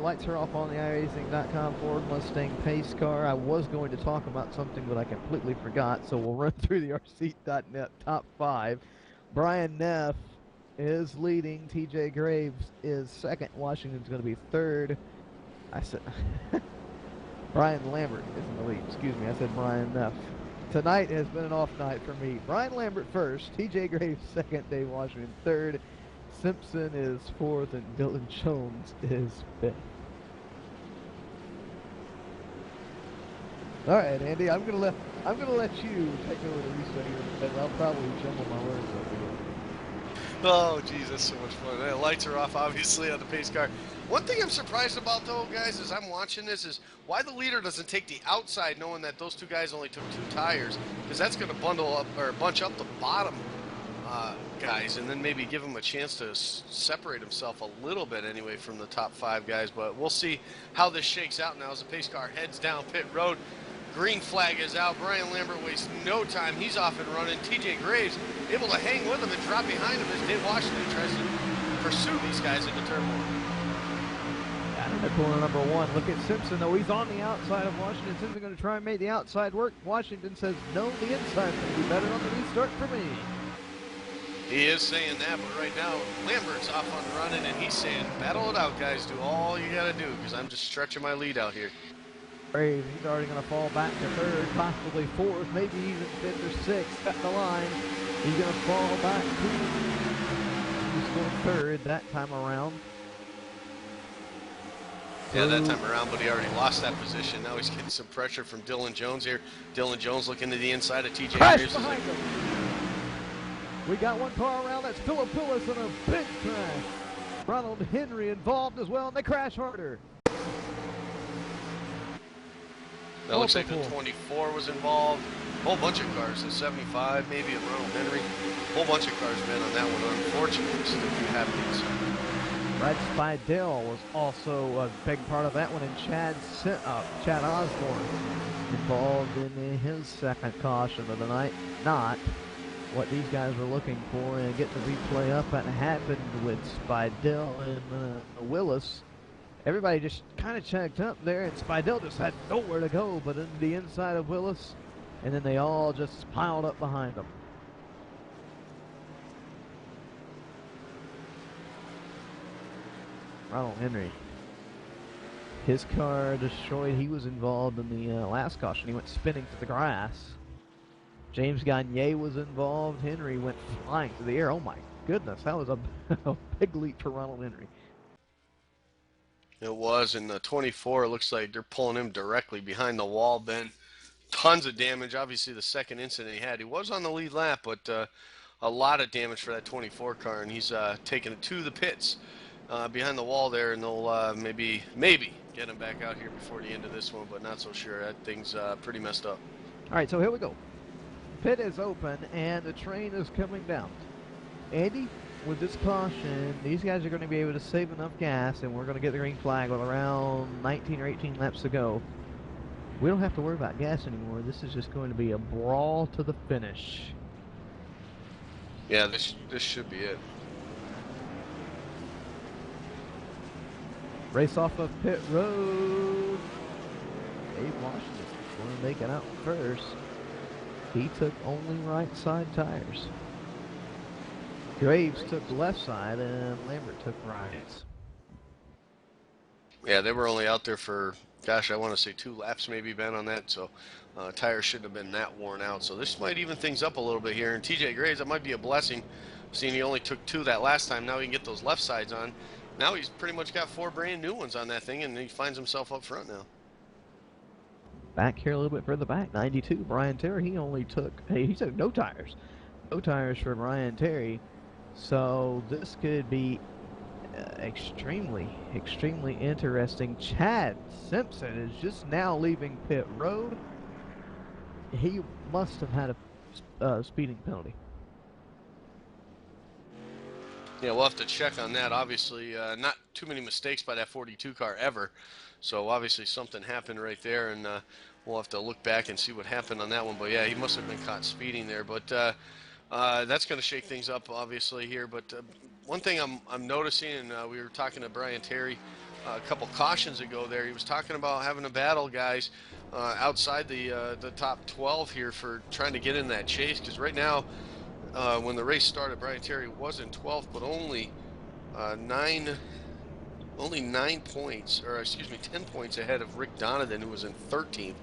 lights are off on the iRacing.com Ford Mustang pace car. I was going to talk about something, but I completely forgot, so we'll run through the RC.net top 5. Brian Neff is leading. TJ Graves is second. Washington's going to be third. I said Brian Lambert is in the lead. Excuse me, I said Brian Neff. Tonight has been an off night for me. Brian Lambert first. TJ Graves second. Dave Washington third. Simpson is fourth, and Dylan Jones is fifth. All right, Andy, I'm gonna let you take over the restart here because I'll probably jumble my words up again. Oh, geez, that's so much fun. The lights are off, obviously, on the pace car. One thing I'm surprised about, though, guys, as I'm watching this, is why the leader doesn't take the outside, knowing that those 2 guys only took 2 tires, because that's going to bundle up or bunch up the bottom guys, and then maybe give him a chance to separate himself a little bit anyway from the top 5 guys. But we'll see how this shakes out now as the pace car heads down pit road. Green flag is out. Brian Lambert wastes no time. He's off and running. TJ Graves able to hang with him and drop behind him as Dave Washington tries to pursue these guys into turn 1. Out into corner number 1. Look at Simpson, though. He's on the outside of Washington. Simpson going to try and make the outside work. Washington says, no, the inside's going to be better on the restart for me. He is saying that, but right now, Lambert's off on running, and he's saying, battle it out, guys. Do all you got to do, because I'm just stretching my lead out here. Graves, he's already going to fall back to third, possibly fourth, maybe even fifth or sixth. Cut the line. He's going to fall back to he's going third that time around. Yeah, that time around, but he already lost that position. Now he's getting some pressure from Dylan Jones here. Dylan Jones looking to the inside of TJ Graves. Behind him. We got one car around. That's Philip Pillis in a big crash. Ronald Henry involved as well, and they crash harder. That looks like the 24 was involved. A whole bunch of cars. The 75, maybe, and Ronald Henry. A whole bunch of cars been on that one, unfortunately. So if you have these. Brad Spidell was also a big part of that one, and Chad Osborne involved in his second caution of the night. Not what these guys were looking for, and get the replay up. That happened with Spidell and Willis. Everybody just kind of checked up there, and Spidell just had nowhere to go but in the inside of Willis, and then they all just piled up behind him. Ronald Henry, his car destroyed. He was involved in the last caution. He went spinning to the grass. James Gagne was involved. Henry went flying to the air. Oh my goodness, that was a big leap for Ronald Henry. It was, in the 24, it looks like they're pulling him directly behind the wall, Ben. Tons of damage. Obviously, the second incident he had, he was on the lead lap, but a lot of damage for that 24 car, and he's taking it to the pits behind the wall there, and they'll maybe get him back out here before the end of this one, but not so sure. That thing's pretty messed up. All right, so here we go. Pit is open, and the train is coming down. Andy, with this caution, these guys are going to be able to save enough gas, and we're going to get the green flag with around 19 or 18 laps to go. We don't have to worry about gas anymore. This is just going to be a brawl to the finish. Yeah, this should be it. Race off of pit road. Dave Washington going to make it out first. He took only right side tires. Graves took left side, and Lambert took right. Yeah, they were only out there for, gosh, I want to say 2 laps maybe, Ben, on that, so tires shouldn't have been that worn out. So this might even things up a little bit here. And TJ Graves, that might be a blessing, seeing he only took 2 that last time. Now he can get those left sides on. Now he's pretty much got 4 brand new ones on that thing, and he finds himself up front now. Back here a little bit further back, 92, Brian Terry, he took no tires. No tires for Brian Terry. So this could be extremely interesting. Chad Simpson is just now leaving pit road. He must have had a speeding penalty. Yeah, we'll have to check on that. Obviously, not too many mistakes by that 42 car ever. So obviously something happened right there, and we'll have to look back and see what happened on that one. But yeah, he must have been caught speeding there. But that's going to shake things up, obviously, here. But one thing I'm noticing, and we were talking to Brian Terry a couple cautions ago there, he was talking about having a battle, guys, outside the top 12 here for trying to get in that chase. Because right now, when the race started, Brian Terry was in 12th, but only 9 points, or excuse me, 10 points ahead of Rick Donovan, who was in 13th.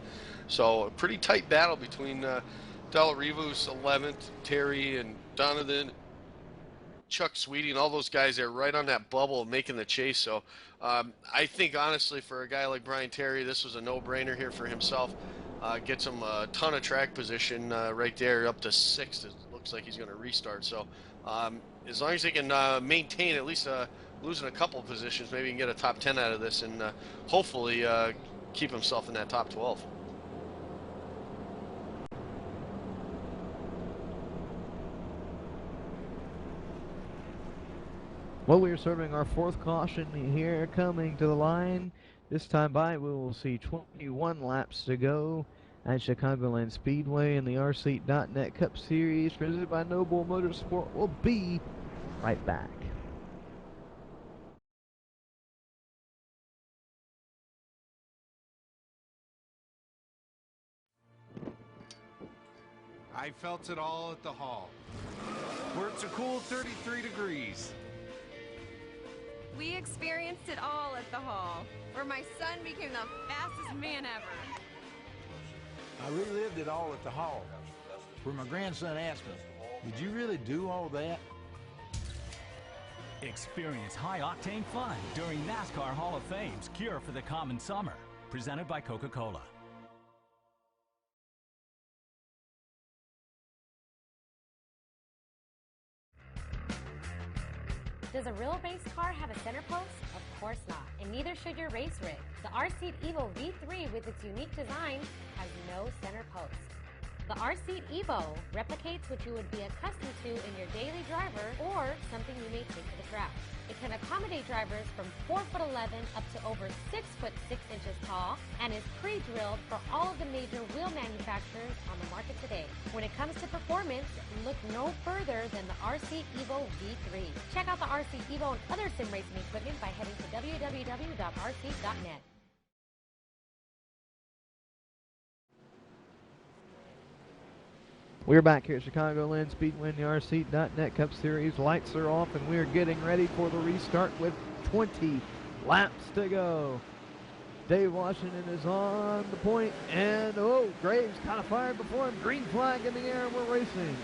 So a pretty tight battle between Delarivus 11th, Terry and Donovan, Chuck Sweeting, all those guys there right on that bubble making the chase. So I think, honestly, for a guy like Brian Terry, this was a no-brainer here for himself. Gets him a ton of track position right there, up to 6th. It looks like he's going to restart. So as long as he can maintain at least losing a couple positions, maybe he can get a top 10 out of this and hopefully keep himself in that top 12. Well, we are serving our 4th caution here, coming to the line. This time by, we will see 21 laps to go at Chicagoland Speedway in the RC.net Cup Series, presented by Noble Motorsport. We'll be right back. I felt it all at the hall, where it's a cool 33 degrees. We experienced it all at the hall, where my son became the fastest man ever. I relived it all at the hall, where my grandson asked me, "Did you really do all that?" Experience high-octane fun during NASCAR Hall of Fame's Cure for the Common Summer, presented by Coca-Cola. Does a real race car have a center post? Of course not, and neither should your race rig. The R-Seat Evo V3 with its unique design has no center post. The R-Seat Evo replicates what you would be accustomed to in your daily driver or something you may take to the track. It can accommodate drivers from 4'11" up to over 6'6" tall and is pre-drilled for all of the major wheel manufacturers on the market today. When it comes to performance, look no further than the R-Seat Evo V3. Check out the R-Seat Evo and other sim racing equipment by heading to www.rseat.net. We're back here at Chicagoland Speedway in the RC.net Cup Series. Lights are off, and we're getting ready for the restart with 20 laps to go. Dave Washington is on the point, and Graves kind of fired before him. Green flag in the air, and we're racing.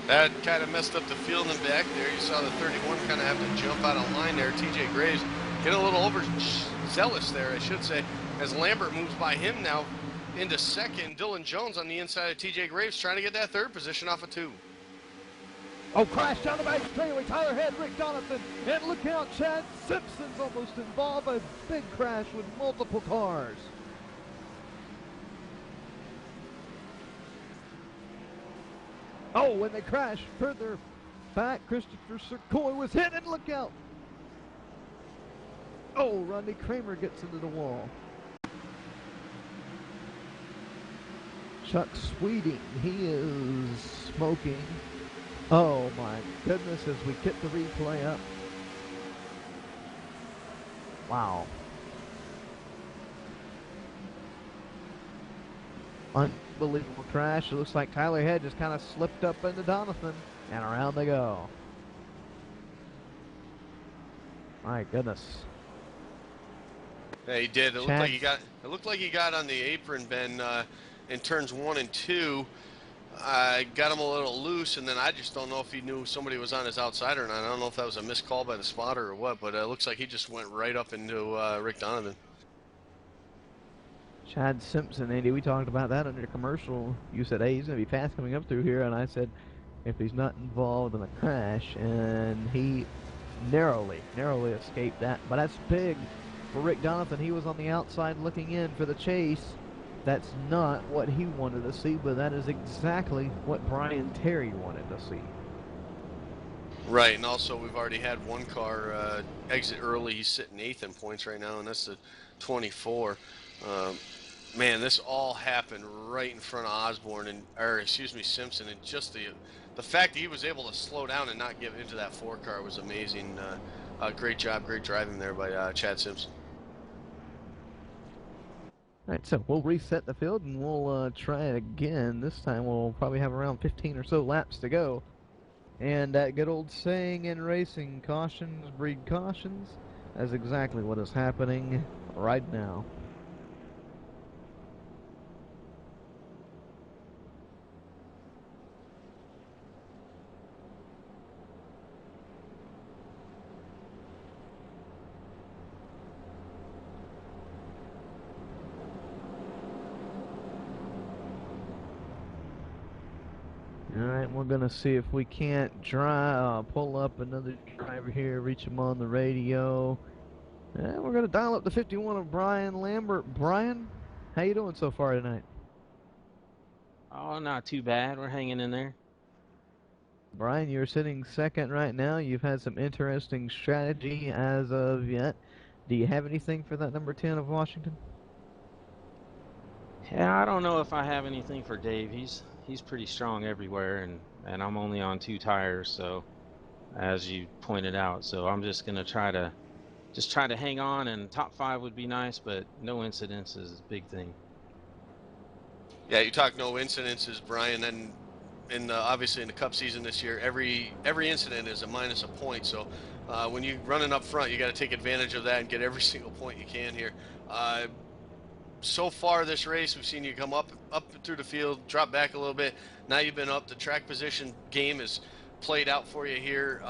That kind of messed up the field in the back there. You saw the 31 kind of have to jump out of line there. TJ Graves getting a little overzealous there, I should say, as Lambert moves by him now into second. Dylan Jones on the inside of TJ Graves trying to get that 3rd position off of 2. Crash down the back straightaway. Tyler Head, Rick Donovan, and look out, Chad Simpson's almost involved. A big crash with multiple cars. When they crash further back, Christopher Sircoy was hit, and look out. Rodney Kramer gets into the wall. Chuck Sweeting, he is smoking. Oh my goodness, as we get the replay up. Wow. Unbelievable crash. It looks like Tyler Head just kind of slipped up into Donovan, and around they go. My goodness. Yeah, he did. It looked like he got on the apron, Ben, in turns 1 and 2. I got him a little loose, and then I just don't know if he knew somebody was on his outside or not. I don't know if that was a missed call by the spotter or what, but it looks like he just went right up into Rick Donovan. Chad Simpson, Andy, we talked about that under the commercial. You said, hey, he's going to be fast coming up through here, and I said, if he's not involved in a crash, and he narrowly escaped that. But that's big for Rick Donovan. He was on the outside looking in for the chase. That's not what he wanted to see, but that is exactly what Brian Terry wanted to see. Right, and also we've already had one car exit early. He's sitting 8th in points right now, and that's the 24. Man, this all happened right in front of Osborne Simpson, and just the fact that he was able to slow down and not give into that 4 car was amazing. Great job, great driving there by Chad Simpson. All right, so we'll reset the field and we'll try it again. This time we'll probably have around 15 or so laps to go. And that good old saying in racing, cautions breed cautions. That's exactly what is happening right now. Alright, we're going to see if we can't pull up another driver here, reach him on the radio. And we're going to dial up the 51 of Brian Lambert. Brian, how you doing so far tonight? Oh, not too bad. We're hanging in there. Brian, you're sitting second right now. You've had some interesting strategy as of yet. Do you have anything for that number 10 of Washington? Yeah, I don't know if I have anything for Dave. He's pretty strong everywhere, and I'm only on 2 tires, so as you pointed out, so I'm just gonna try to hang on, and top 5 would be nice, but no incidents is a big thing. Yeah, you talk no incidences, Brian, and obviously in the Cup season this year, every incident is a minus a point. So when you're running up front, you got to take advantage of that and get every single point you can here. So far this race, we've seen you come up through the field, drop back a little bit. Now you've been up. The track position game is played out for you here.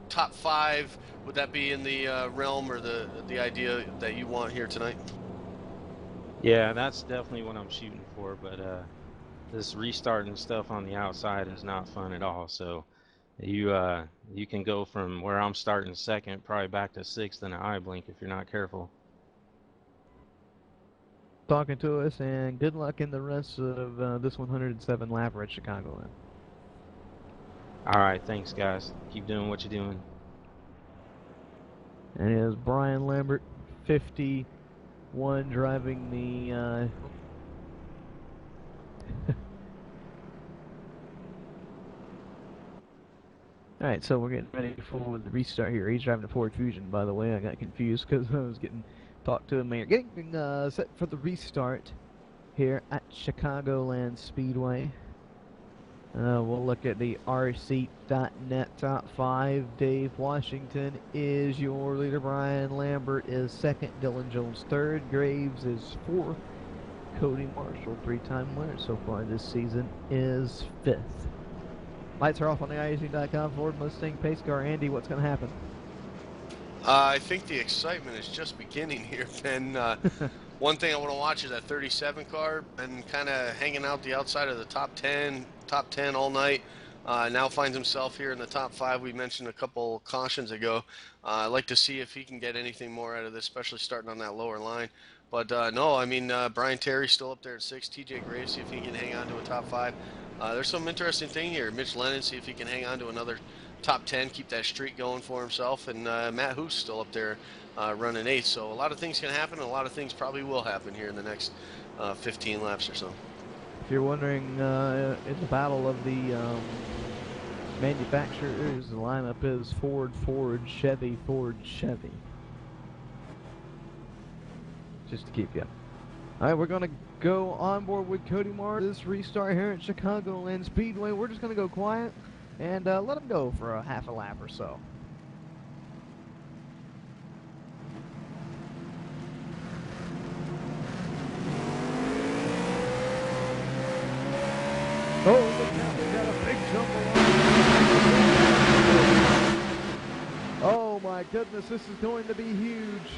Top 5, would that be in the realm or the idea that you want here tonight? Yeah, that's definitely what I'm shooting for, but this restarting stuff on the outside is not fun at all. So you can go from where I'm starting second probably back to 6th in an eye blink if you're not careful. Talking to us, and good luck in the rest of this 107 lapper at Chicagoland. All right, thanks guys. Keep doing what you're doing. And it is Brian Lambert, 51, driving the Alright, so we're getting ready for the restart here. He's driving the Ford Fusion, by the way. I got confused because I was getting talked to him. Getting set for the restart here at Chicagoland Speedway. We'll look at the RC.net top 5. Dave Washington is your leader. Brian Lambert is second. Dylan Jones third. Graves is fourth. Cody Marshall, 3-time winner so far this season, is fifth. Lights are off on the iRacing.com Ford Mustang pace car. Andy, what's going to happen? I think the excitement is just beginning here, Ben. One thing I want to watch is that 37 car, and kind of hanging out the outside of the top 10 all night. Now finds himself here in the top 5. We mentioned a couple cautions ago. I'd like to see if he can get anything more out of this, especially starting on that lower line. But no, I mean, Brian Terry's still up there at 6. TJ Graves, see if he can hang on to a top 5. There's some interesting thing here. Mitch Lennon, see if he can hang on to another top 10, keep that streak going for himself. And Matt Hoos still up there running 8th. So a lot of things can happen, and a lot of things probably will happen here in the next 15 laps or so. If you're wondering, it's a battle of the manufacturers. The lineup is Ford, Chevy, Chevy. Just to keep you up. All right, we're going to go on board with Cody Marr. This restart here at Chicagoland Speedway. We're just going to go quiet and let him go for a half a lap or so. Oh, look now, we got a big jump along. Oh my goodness, this is going to be huge.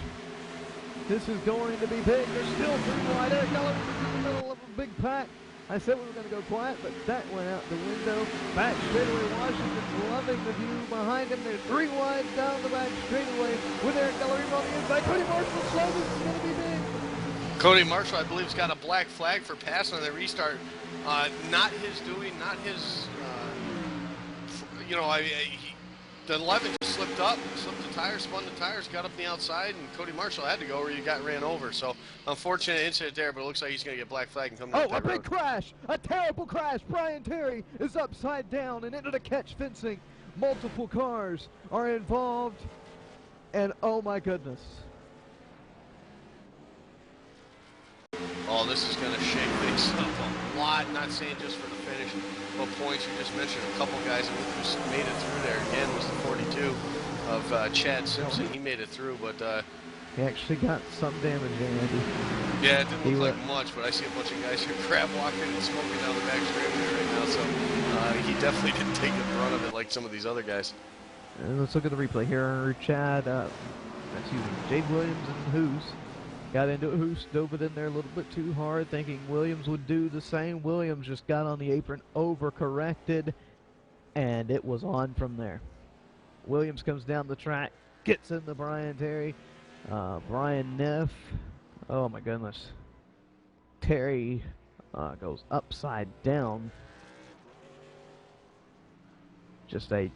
This is going to be big. There's still 3 wide. Eric Eller's in the middle of a big pack. I said we were going to go quiet, but that went out the window. Back straightaway, Washington's loving the view behind him. There's 3 wide down the back straightaway with Eric Ellery on the inside. Cody Marshall slow. This is going to be big. Cody Marshall, I believe, has got a black flag for passing on the restart. Not his doing, not his, the 11 just slipped up, slipped the tires, spun the tires, got up the outside, and Cody Marshall had to go or he got ran over. So, unfortunate incident there, but it looks like he's going to get black flag and come down a big crash, a terrible crash. Brian Terry is upside down and into the catch fencing. Multiple cars are involved, and oh my goodness. Oh, this is going to shake things up a lot. Not saying just for the finish, but points. You just mentioned a couple guys who made it through there. Again, was the 42 of Chad Simpson. He made it through, but he actually got some damage, Andy. Yeah, it didn't look like much, but I see a bunch of guys here crab walking and smoking down the back straightaway right now. So he definitely didn't take the brunt of it like some of these other guys. And let's look at the replay here. Jade Williams and Hoos got into it. Hoos dove it in there a little bit too hard, thinking Williams would do the same. Williams just got on the apron, overcorrected, and it was on from there. Williams comes down the track, gets into Brian Terry. Brian Neff, oh my goodness. Terry goes upside down. Just a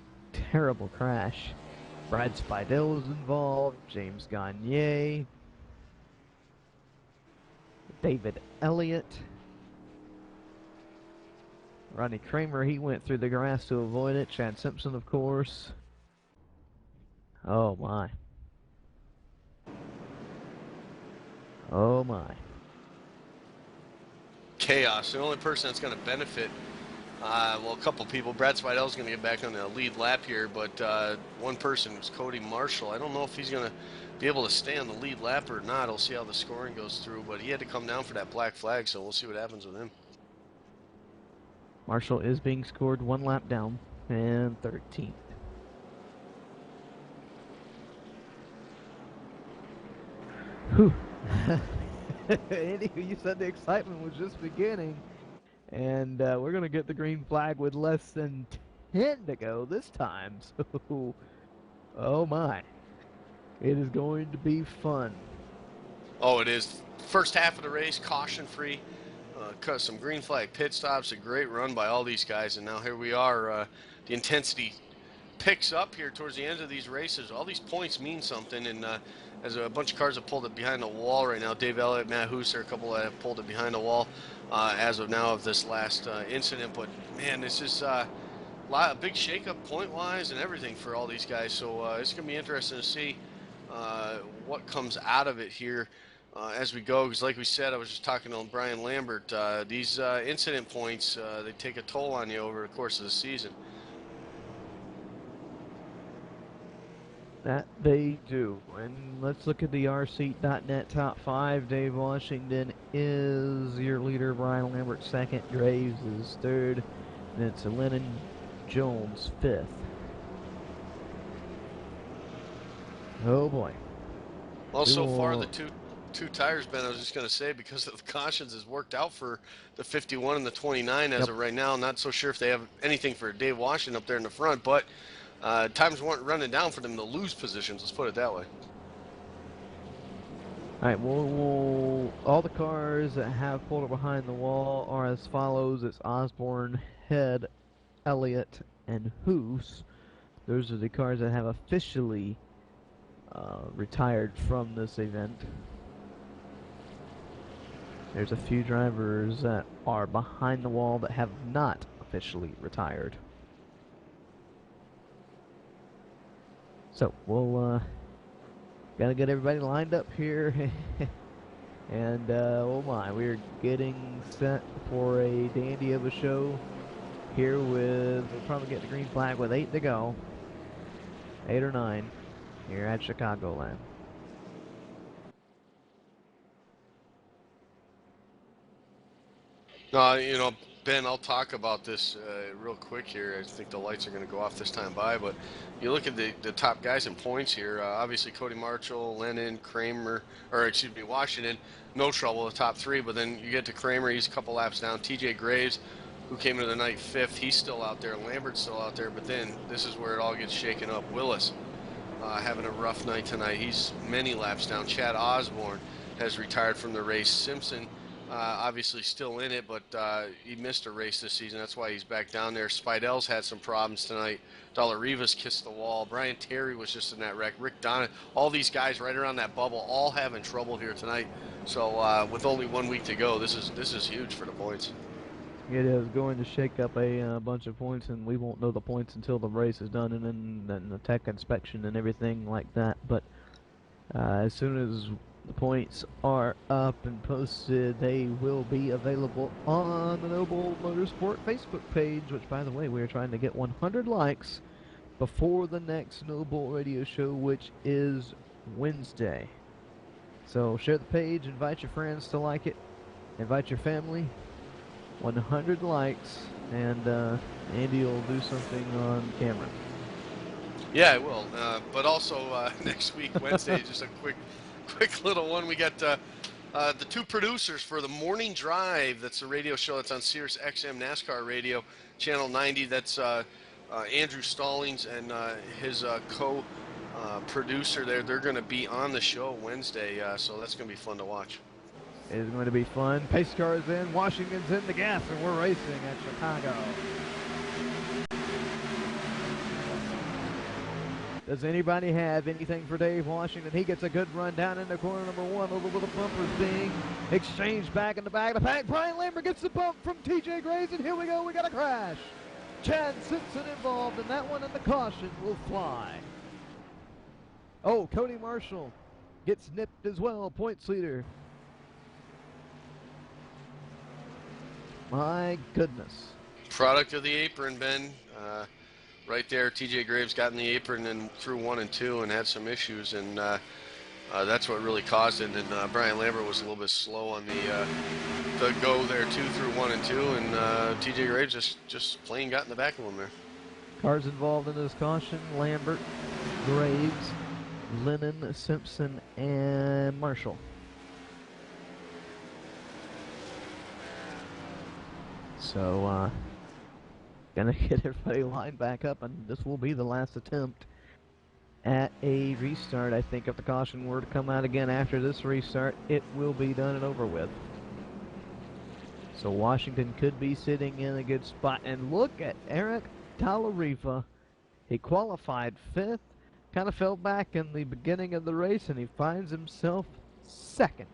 terrible crash. Brad Spidell was involved, James Gagne, David Elliott, Ronnie Kramer, he went through the grass to avoid it. Chad Simpson, of course. Oh my. Oh my. Chaos. The only person that's going to benefit, well, a couple people. Brad Spidell's going to get back on the lead lap here, but one person was Cody Marshall. I don't know if he's going to be able to stay on the lead lap or not. We'll see how the scoring goes through, but he had to come down for that black flag, so we'll see what happens with him. Marshall is being scored 1 lap down and 13th. Whew. Andy, you said the excitement was just beginning, and we're going to get the green flag with less than 10 to go this time. So, oh my. It is going to be fun. Oh, it is. First half of the race, caution-free. Some green flag pit stops, a great run by all these guys, and now here we are. The intensity picks up here towards the end of these races. All these points mean something, and as a bunch of cars have pulled it behind the wall right now. Dave Elliott, Matt Hooser, a couple that have pulled it behind the wall as of now of this last incident. But man, this is a big shakeup point-wise and everything for all these guys. So it's going to be interesting to see what comes out of it here as we go. Because like we said, I was just talking to Brian Lambert. These incident points, they take a toll on you over the course of the season. That they do. And let's look at the rseat.net top 5. Dave Washington is your leader. Brian Lambert second. Graves is third. And it's Lennon Jones fifth. Oh boy. Well, so far the two tires, Ben, I was just going to say, because of the cautions, has worked out for the 51 and the 29 as of right now. Not so sure if they have anything for Dave Washington up there in the front, but times weren't running down for them to lose positions, let's put it that way. All right, well, all the cars that have pulled it behind the wall are as follows. It's Osborne, Head, Elliott, and Hoos. Those are the cars that have officially retired from this event. There's a few drivers that are behind the wall that have not officially retired. So we'll gotta get everybody lined up here, and oh my, we're getting set for a dandy of a show here. We'll probably get the green flag with 8 to go, 8 or 9 here at Chicagoland. You know, Ben, I'll talk about this real quick here. I think the lights are going to go off this time by, but you look at the top guys in points here. Obviously, Cody Marshall, Lennon, Kramer, or excuse me, Washington, no trouble, the top three. But then you get to Kramer, he's a couple laps down. TJ Graves, who came into the night 5th, he's still out there. Lambert's still out there. But then this is where it all gets shaken up. Willis having a rough night tonight. He's many laps down. Chad Osborne has retired from the race. Simpson, obviously still in it, but he missed a race this season. That's why he's back down there. Spidel's had some problems tonight. Dollarivas kissed the wall. Brian Terry was just in that wreck. Rick Donna, all these guys right around that bubble, all having trouble here tonight. So with only 1 week to go, this is huge for the points. It is going to shake up a bunch of points, and we won't know the points until the race is done and then the tech inspection and everything like that. But as soon as the points are up and posted, they will be available on the Noble Motorsport Facebook page, which, by the way, we are trying to get 100 likes before the next Noble Radio Show, which is Wednesday. So share the page, invite your friends to like it, invite your family. 100 likes, and Andy will do something on camera. Yeah, I will. But also next week, Wednesday, just a quick little one. We got the two producers for the Morning Drive. That's a radio show that's on Sirius XM NASCAR Radio, Channel 90. That's Andrew Stallings and his co-producer there. They're going to be on the show Wednesday, so that's going to be fun to watch. It is going to be fun. Pace car's in, Washington's in the gas, and we're racing at Chicago. Does anybody have anything for Dave Washington? He gets a good run down in the corner number 1. A little bit of bumpers being exchanged back in the back of the pack. Brian Lambert gets the bump from TJ Graves, and here we go. We got a crash. Chad Simpson involved in that one, and the caution will fly. Oh, Cody Marshall gets nipped as well, points leader. My goodness. Product of the apron, Ben. Right there, TJ Graves got in the apron and through 1 and 2 and had some issues, and that's what really caused it. And Brian Lambert was a little bit slow on the go there, 2 through 1 and 2, and TJ Graves just plain got in the back of him there. Cars involved in this caution: Lambert, Graves, Lennon, Simpson, and Marshall. So, gonna get everybody lined back up, and this will be the last attempt at a restart. I think if the caution were to come out again after this restart, it will be done and over with. So Washington could be sitting in a good spot. And look at Eric Talariva. He qualified 5th, kind of fell back in the beginning of the race, and he finds himself 2nd.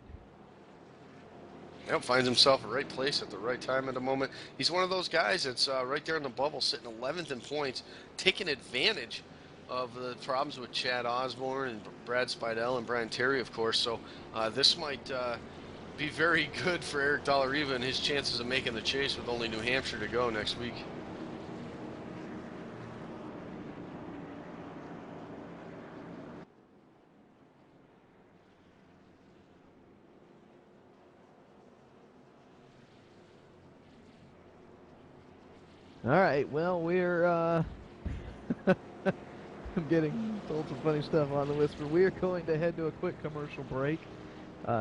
Yep, finds himself at the right place at the right time at the moment. He's one of those guys that's right there in the bubble, sitting 11th in points, taking advantage of the problems with Chad Osborne and Brad Spidel and Brian Terry, of course. So this might be very good for Eric Talariva and his chances of making the chase with only New Hampshire to go next week. All right, well, we're, I'm getting told some funny stuff on the whisper. We're going to head to a quick commercial break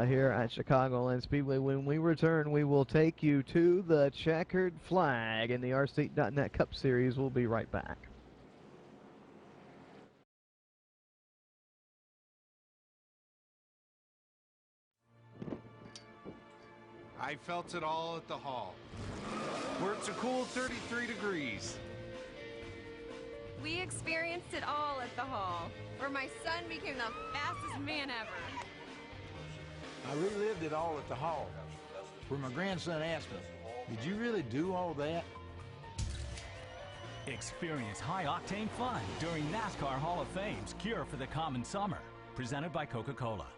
here at Chicagoland Speedway. When we return, we will take you to the checkered flag in the RSeat.net Cup Series. We'll be right back. I felt it all at the hall, where it's a cool 33 degrees. We experienced it all at the hall, where my son became the fastest man ever. I relived it all at the hall, where my grandson asked me, "Did you really do all that?" Experience high-octane fun during NASCAR Hall of Fame's Cure for the Common Summer, presented by Coca-Cola.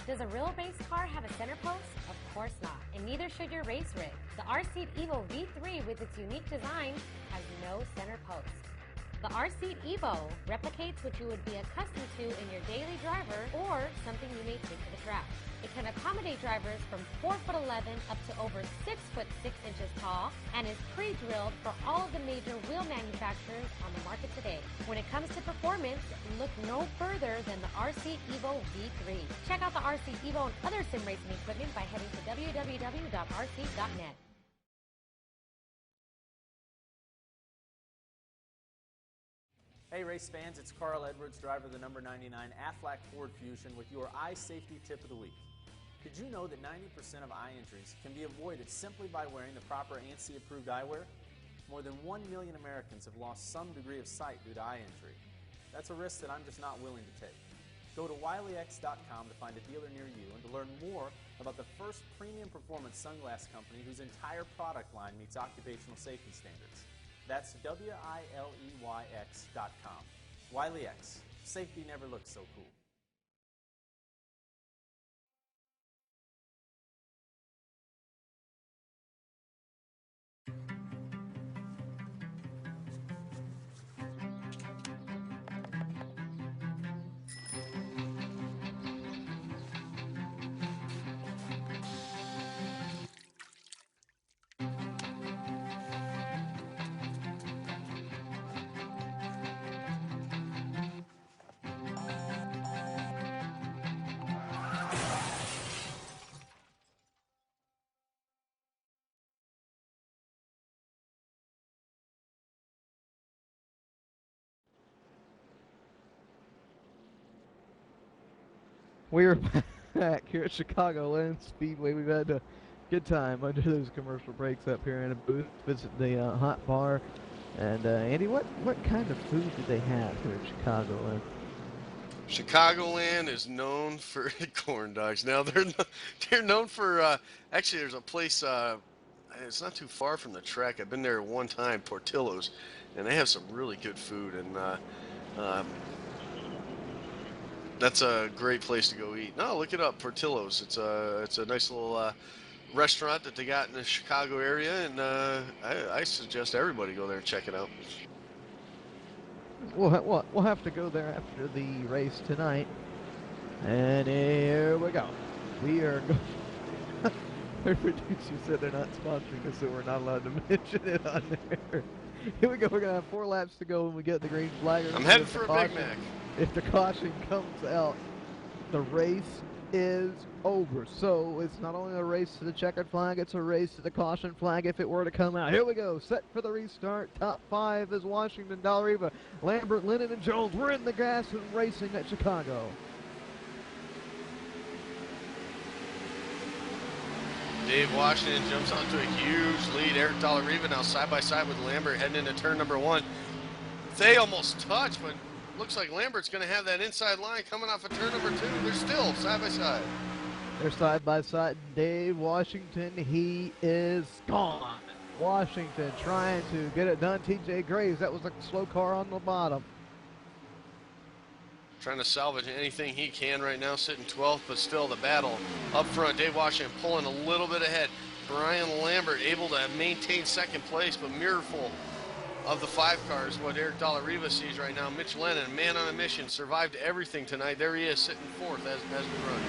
Does a real race car have a center post? Of course not, and neither should your race rig. The RSeat Evo V3 with its unique design has no center post. The R-Seat Evo replicates what you would be accustomed to in your daily driver or something you may take to the track. It can accommodate drivers from 4'11" up to over 6'6" tall and is pre-drilled for all of the major wheel manufacturers on the market today. When it comes to performance, look no further than the R-Seat Evo V3. Check out the R-Seat Evo and other sim racing equipment by heading to www.rseat.net. Hey race fans, it's Carl Edwards, driver of the number 99 Aflac Ford Fusion with your eye safety tip of the week. Did you know that 90% of eye injuries can be avoided simply by wearing the proper ANSI approved eyewear? More than 1 million Americans have lost some degree of sight due to eye injury. That's a risk that I'm just not willing to take. Go to wileyx.com to find a dealer near you and to learn more about the first premium performance sunglass company whose entire product line meets occupational safety standards. That's WILEYX.com. Wiley X. Safety never looks so cool. We're back here at Chicagoland Speedway. We've had a good time under those commercial breaks up here in a booth. Visit the hot bar. And Andy, what kind of food did they have here at Chicagoland? Chicagoland is known for corn dogs. Now they're known for actually there's a place it's not too far from the track. I've been there one time, Portillo's, and they have some really good food, and that's a great place to go eat. No, look it up, Portillo's. It's a nice little restaurant that they got in the Chicago area, and I suggest everybody go there and check it out. We'll have to go there after the race tonight. And here we go. We are going. Their producer said they're not sponsoring us, so we're not allowed to mention it on there. Here we go. We're going to have 4 laps to go when we get the green flag. I'm heading for a Big Mac. If the caution comes out, the race is over. So it's not only a race to the checkered flag, it's a race to the caution flag if it were to come out. Here we go. Set for the restart. Top 5 is Washington, Dalariva, Lambert, Lennon, and Jones. We're in the gas and racing at Chicago. Dave Washington jumps onto a huge lead. Eric Dalariva now side by side with Lambert heading into turn number 1. They almost touch, but looks like Lambert's going to have that inside line coming off of turn number 2. They're still side by side. They're side by side. Dave Washington, he is gone. Washington trying to get it done. TJ Graves, that was a slow car on the bottom. Trying to salvage anything he can right now, sitting 12th, but still the battle up front. Dave Washington pulling a little bit ahead. Brian Lambert able to maintain second place, but mirrorful of the 5 cars, what Eric Dalariva sees right now. Mitch Lennon, man on a mission, survived everything tonight. There he is, sitting 4th as we run.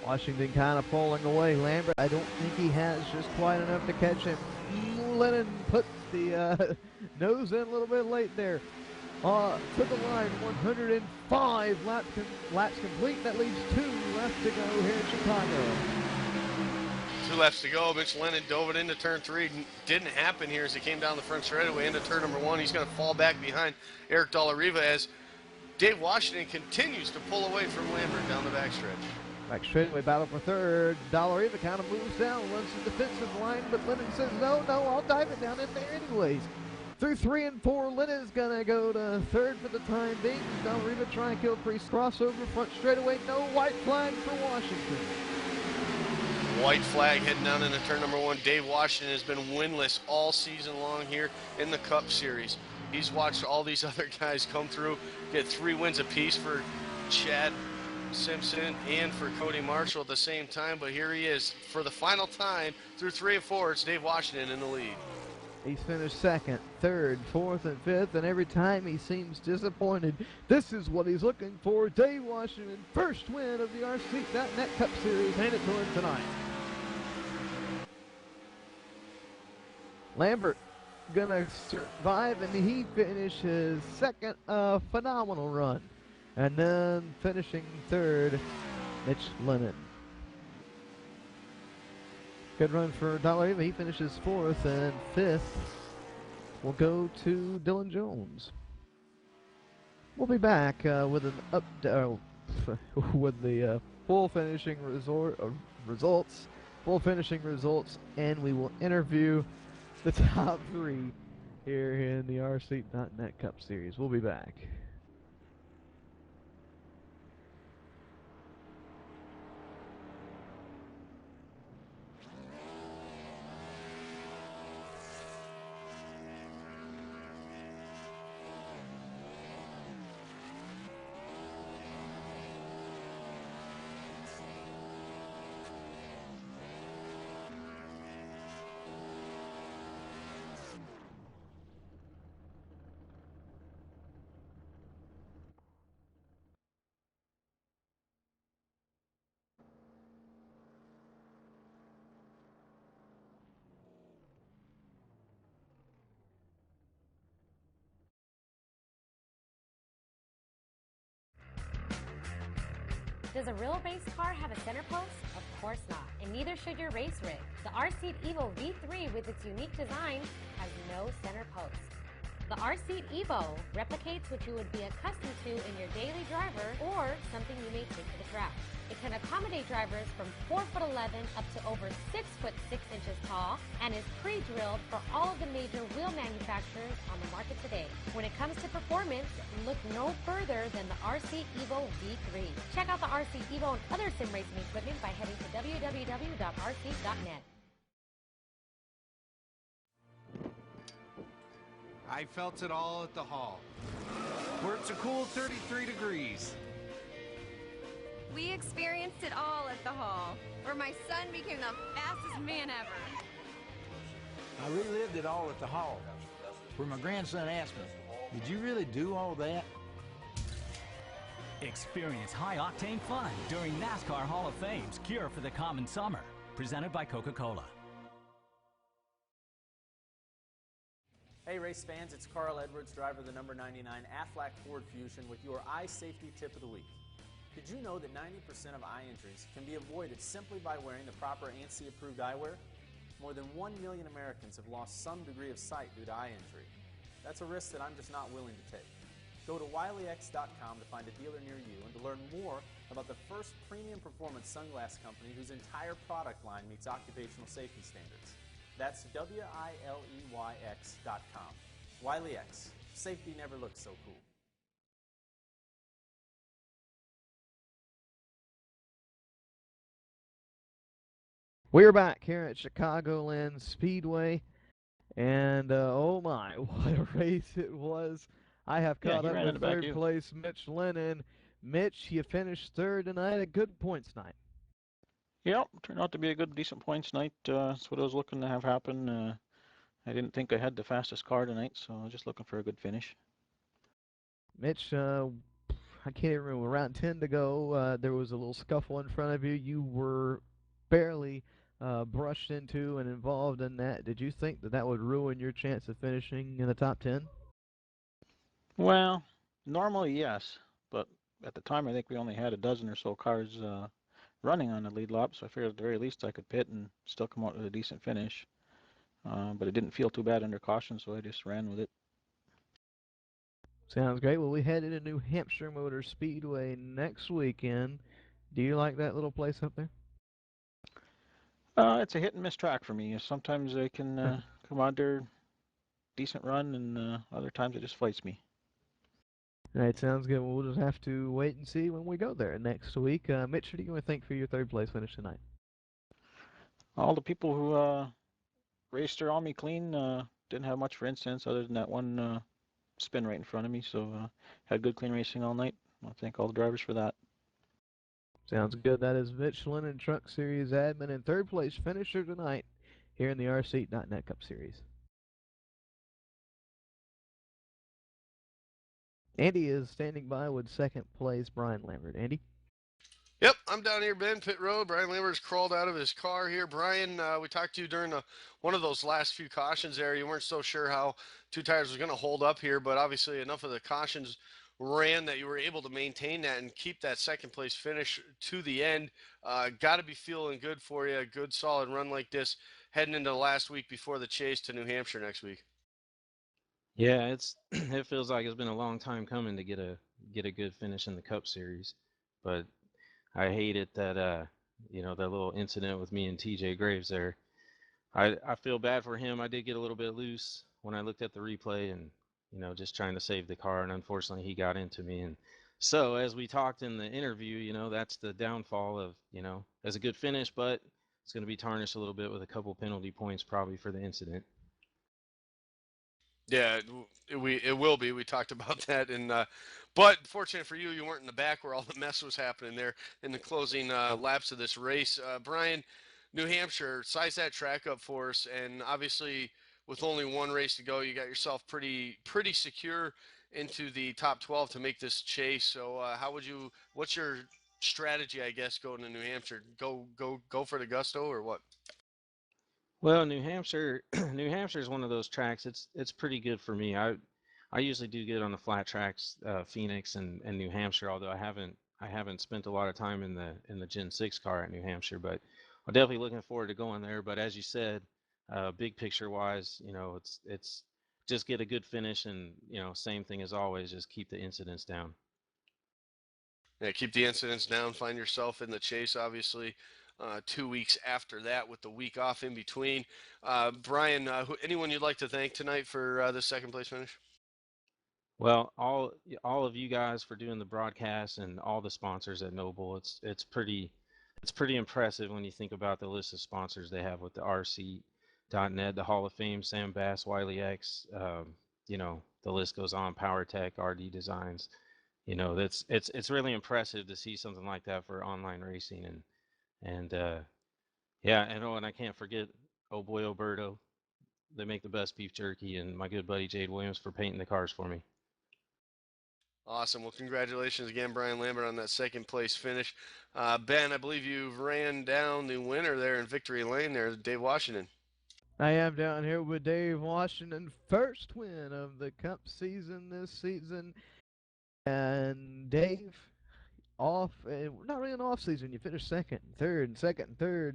Washington kind of pulling away. Lambert, I don't think he has just quite enough to catch him. Lennon puts the nose in a little bit late there. To the line, 105 laps complete. That leaves 2 left to go here in Chicago. 2 laps to go. Mitch Lennon dove it into turn 3. Didn't happen here as he came down the front straightaway into turn number 1. He's going to fall back behind Eric Dalariva as Dave Washington continues to pull away from Lambert down the backstretch. Back straightaway battle for 3rd. Dalariva kind of moves down, runs the defensive line, but Lennon says, no, I'll dive it down in there anyways. Through 3 and 4, Lennon is going to go to 3rd for the time being. Dalariva trying to kill Priest. Crossover front straightaway. No white flag for Washington. White flag heading down into turn number 1. Dave Washington has been winless all season long here in the Cup Series. He's watched all these other guys come through, get 3 wins apiece for Chad Simpson and for Cody Marshall at the same time, but here he is for the final time through 3 and 4. It's Dave Washington in the lead. He's finished second, third, fourth, and fifth, and every time he seems disappointed. This is what he's looking for. Dave Washington, first win of the RC.net Cup Series, handed to him tonight. Lambert gonna survive, and he finished his second phenomenal run. And then finishing third, Mitch Lennon. Good run for Dollar. He finishes fourth, and fifth will go to Dylan Jones. We'll be back with an with the full finishing results, and we will interview the top three here in the RC.net Cup Series. We'll be back. Does a real race car have a center post? Of course not, and neither should your race rig. The R-Seat Evo V3 with its unique design has no center post. The R-Seat Evo replicates what you would be accustomed to in your daily driver or something you may take to the track. It can accommodate drivers from 4'11" up to over 6'6" tall and is pre-drilled for all of the major wheel manufacturers on the market today. When it comes to performance, look no further than the R-Seat Evo V3. Check out the R-Seat Evo and other sim racing equipment by heading to www.rseat.net. I felt it all at the hall, where it's a cool 33 degrees. We experienced it all at the hall, where my son became the fastest man ever. I relived it all at the hall, where my grandson asked me, "Did you really do all that?" Experience high-octane fun during NASCAR Hall of Fame's Cure for the Common Summer, presented by Coca-Cola. Hey race fans, it's Carl Edwards, driver of the number 99 Aflac Ford Fusion with your eye safety tip of the week. Did you know that 90% of eye injuries can be avoided simply by wearing the proper ANSI-approved eyewear? More than 1 million Americans have lost some degree of sight due to eye injury. That's a risk that I'm just not willing to take. Go to wileyx.com to find a dealer near you and to learn more about the first premium performance sunglass company whose entire product line meets occupational safety standards. That's WILEYX.com. Wiley X. Safety never looked so cool. We're back here at Chicagoland Speedway, and oh my, what a race it was. I have caught up with third place Mitch Lennon. Mitch, you finished third tonight, a good points night. Yep, turned out to be a good, decent points night. That's what I was looking to have happen. I didn't think I had the fastest car tonight, so I was just looking for a good finish. Mitch, I can't even remember, around 10 to go, there was a little scuffle in front of you. You were barely brushed into and involved in that. Did you think that that would ruin your chance of finishing in the top 10? Well, normally yes, but at the time I think we only had a dozen or so cars running on the lead lap, so I figured at the very least I could pit and still come out with a decent finish. But it didn't feel too bad under caution, so I just ran with it. Sounds great. Well, we head into New Hampshire Motor Speedway next weekend. Do you like that little place up there? It's a hit and miss track for me. Sometimes I can come out there, decent run, and other times it just fights me. All right, sounds good. Well, we'll just have to wait and see when we go there next week. Mitch, what do you want to think for your third place finish tonight? All the people who raced around me clean, didn't have much for instance other than that one spin right in front of me, so had good clean racing all night. I want to thank all the drivers for that. Sounds good. That is Mitch Lennon, Truck Series admin and third place finisher tonight here in the RC.net Cup Series. Andy is standing by with second place Brian Lambert. Andy? Yep, I'm down here, Ben, pit road. Brian Lambert's crawled out of his car here. Brian, we talked to you during one of those last few cautions there. You weren't so sure how Two Tires was going to hold up here, but obviously enough of the cautions ran that you were able to maintain that and keep that second place finish to the end. Got to be feeling good for you. A good solid run like this heading into the last week before the chase to New Hampshire next week. Yeah, it's it feels like it's been a long time coming to get a good finish in the Cup Series, but I hate it that that little incident with me and TJ Graves there. I feel bad for him. I did get a little bit loose when I looked at the replay and just trying to save the car, and unfortunately he got into me. And so as we talked in the interview, that's the downfall of as a good finish, but it's going to be tarnished a little bit with a couple penalty points probably for the incident. Yeah, it will be. We talked about that, and but fortunate for you, you weren't in the back where all the mess was happening there in the closing laps of this race. Brian, New Hampshire, size that track up for us, and obviously with only one race to go, you got yourself pretty secure into the top 12 to make this chase. So what's your strategy, I guess, going to New Hampshire? Go for the gusto or what? Well, New Hampshire, New Hampshire is one of those tracks. It's pretty good for me. I usually do good on the flat tracks, Phoenix and New Hampshire. Although I haven't spent a lot of time in the Gen 6 car at New Hampshire, but I'm definitely looking forward to going there. But as you said, big picture wise, it's just get a good finish, and same thing as always, just keep the incidents down. Yeah, keep the incidents down. Find yourself in the chase, obviously. 2 weeks after that, with the week off in between. Brian, anyone you'd like to thank tonight for the second place finish? Well, all of you guys for doing the broadcast and all the sponsors at Noble. It's pretty impressive when you think about the list of sponsors they have with the RC.net, the Hall of Fame, Sam Bass, Wiley X. The list goes on. PowerTech, RD Designs. It's really impressive to see something like that for online racing, and yeah, and I can't forget oh boy Alberto. They make the best beef jerky, and my good buddy Jade Williams for painting the cars for me. Awesome. Well, congratulations again, Brian Lambert, on that second place finish. Ben, I believe you ran down the winner there in Victory Lane there, Dave Washington. I am down here with Dave Washington, first win of the Cup season this season. And Dave, not really an off season. You finished second, and third,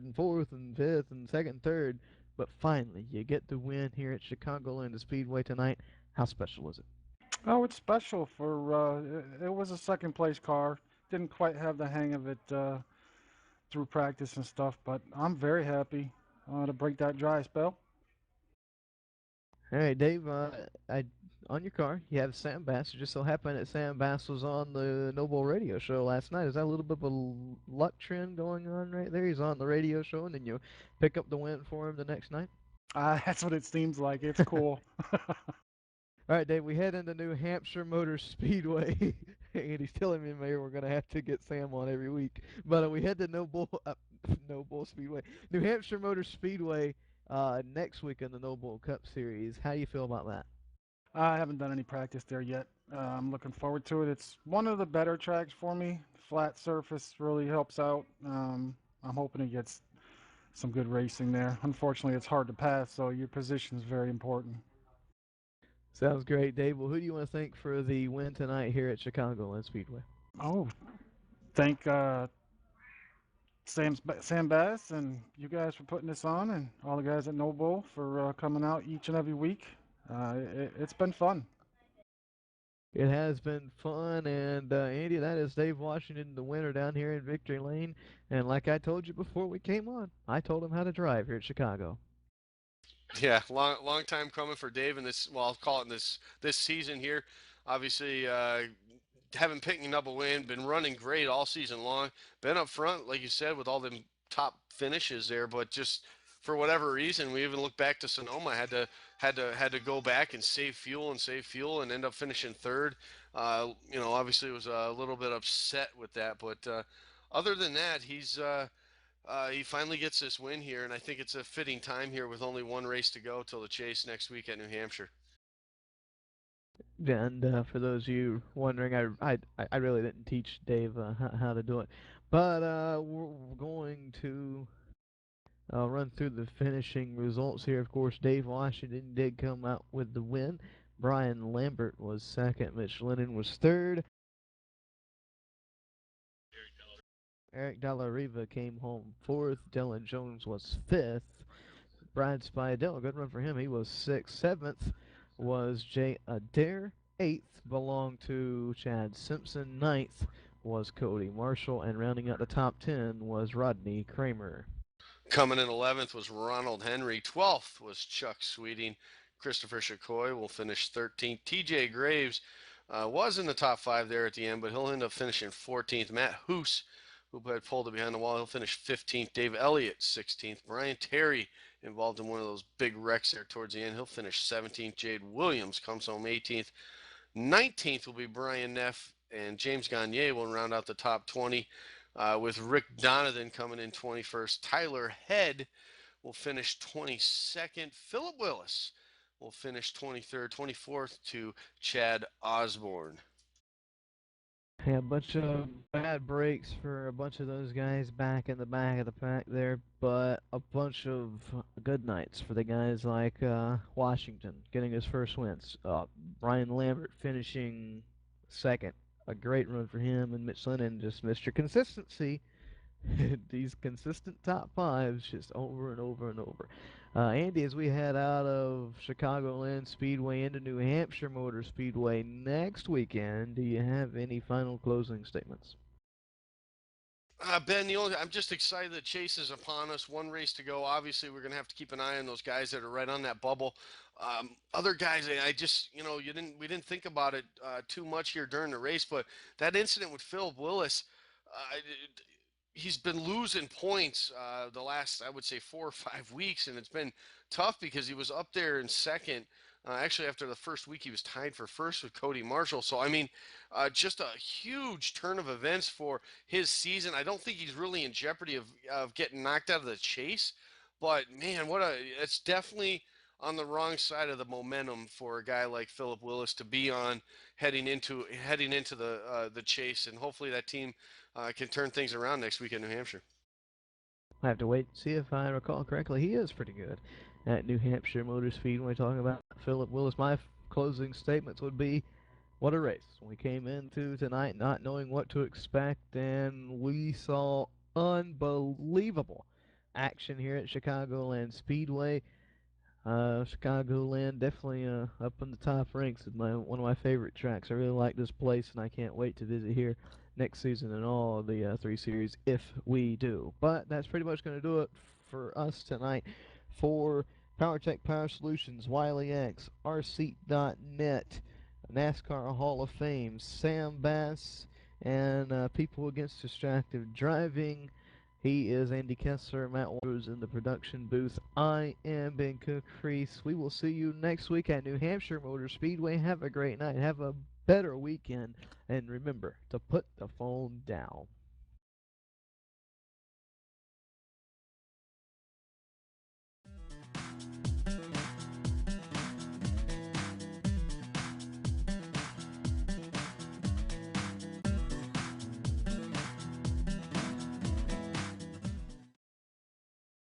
and fourth, and fifth, and second, and third. But finally, you get the win here at Chicagoland Speedway tonight. How special is it? Oh, it's special for it was a second place car. Didn't quite have the hang of it through practice and stuff, but I'm very happy to break that dry spell. All right, Dave. On your car, you have Sam Bass. It just so happened that Sam Bass was on the Noble radio show last night. Is that a little bit of a luck trend going on right there? He's on the radio show, and then you pick up the win for him the next night? That's what it seems like. It's cool. All right, Dave, we head into New Hampshire Motor Speedway. And he's telling me, Mayor, we're going to have to get Sam on every week. But we head to Noble Speedway. New Hampshire Motor Speedway next week in the Noble Cup Series. How do you feel about that? I haven't done any practice there yet. I'm looking forward to it. It's one of the better tracks for me. Flat surface really helps out. I'm hoping it gets some good racing there. Unfortunately, it's hard to pass, so your position is very important. Sounds great, Dave. Well, who do you want to thank for the win tonight here at Chicagoland Speedway? Oh, thank Sam Bass and you guys for putting this on, and all the guys at Noble for coming out each and every week. It's been fun. It has been fun, and Andy, that is Dave Washington, the winner down here in Victory Lane. And like I told you before we came on, I told him how to drive here at Chicago. Yeah, long time coming for Dave, and I'll call it this season here. Obviously, haven't picked up a win, been running great all season long, been up front, like you said, with all them top finishes there, but just for whatever reason, we even look back to Sonoma, had to go back and save fuel and end up finishing third. Obviously was a little bit upset with that, but other than that, he finally gets this win here, and I think it's a fitting time here with only one race to go till the chase next week at New Hampshire. Yeah, and for those of you wondering, I really didn't teach Dave how to do it, but we're going to run through the finishing results here. Of course, Dave Washington did come out with the win. Brian Lambert was second. Mitch Lennon was third. Eric Della Riva came home fourth. Dylan Jones was fifth. Brad Spidell, good run for him. He was sixth. Seventh was Jay Adair. Eighth belonged to Chad Simpson. Ninth was Cody Marshall. And rounding out the top 10 was Rodney Kramer. Coming in 11th was Ronald Henry. 12th was Chuck Sweeting. Christopher Shakoy will finish 13th. TJ Graves was in the top 5 there at the end, but he'll end up finishing 14th. Matt Hoos, who had pulled it behind the wall, he'll finish 15th. Dave Elliott, 16th. Brian Terry, involved in one of those big wrecks there towards the end, he'll finish 17th. Jade Williams comes home 18th. 19th will be Brian Neff, and James Gagne will round out the top 20. With Rick Donovan coming in 21st. Tyler Head will finish 22nd. Philip Willis will finish 23rd. 24th to Chad Osborne. Yeah, a bunch of bad breaks for a bunch of those guys back in the back of the pack there, but a bunch of good nights for the guys like Washington getting his first wins. Brian Lambert finishing second. A great run for him, and Mitch Lennon just Mr. Consistency. These consistent top fives just over and over and over. Andy, as we head out of Chicagoland Speedway into New Hampshire Motor Speedway next weekend, do you have any final closing statements? Ben, I'm just excited the chase is upon us. One race to go. Obviously, we're going to have to keep an eye on those guys that are right on that bubble. Other guys, I just, we didn't think about it too much here during the race, but that incident with Philip Willis, he's been losing points the last, I would say, 4 or 5 weeks, and it's been tough because he was up there in second. Actually, after the first week, he was tied for first with Cody Marshall. So, I mean, just a huge turn of events for his season. I don't think he's really in jeopardy of getting knocked out of the chase. But, man, it's definitely on the wrong side of the momentum for a guy like Philip Willis to be on heading into the chase. And hopefully that team can turn things around next week in New Hampshire. I have to wait and see if I recall correctly. He is pretty good at New Hampshire Motor Speedway. Talking about Philip Willis, my closing statements would be, what a race. We came into tonight not knowing what to expect, and we saw unbelievable action here at Chicagoland Speedway. Chicagoland definitely up in the top ranks of one of my favorite tracks. I really like this place, and I can't wait to visit here next season in all of the 3 series if we do. But that's pretty much going to do it for us tonight. For PowerTech Power Solutions, Wiley X, RSeat.net, NASCAR Hall of Fame, Sam Bass, and People Against Distracted Driving. He is Andy Kessler, Matt Waters in the production booth. I am Ben Cook Reese. We will see you next week at New Hampshire Motor Speedway. Have a great night. Have a better weekend. And remember to put the phone down.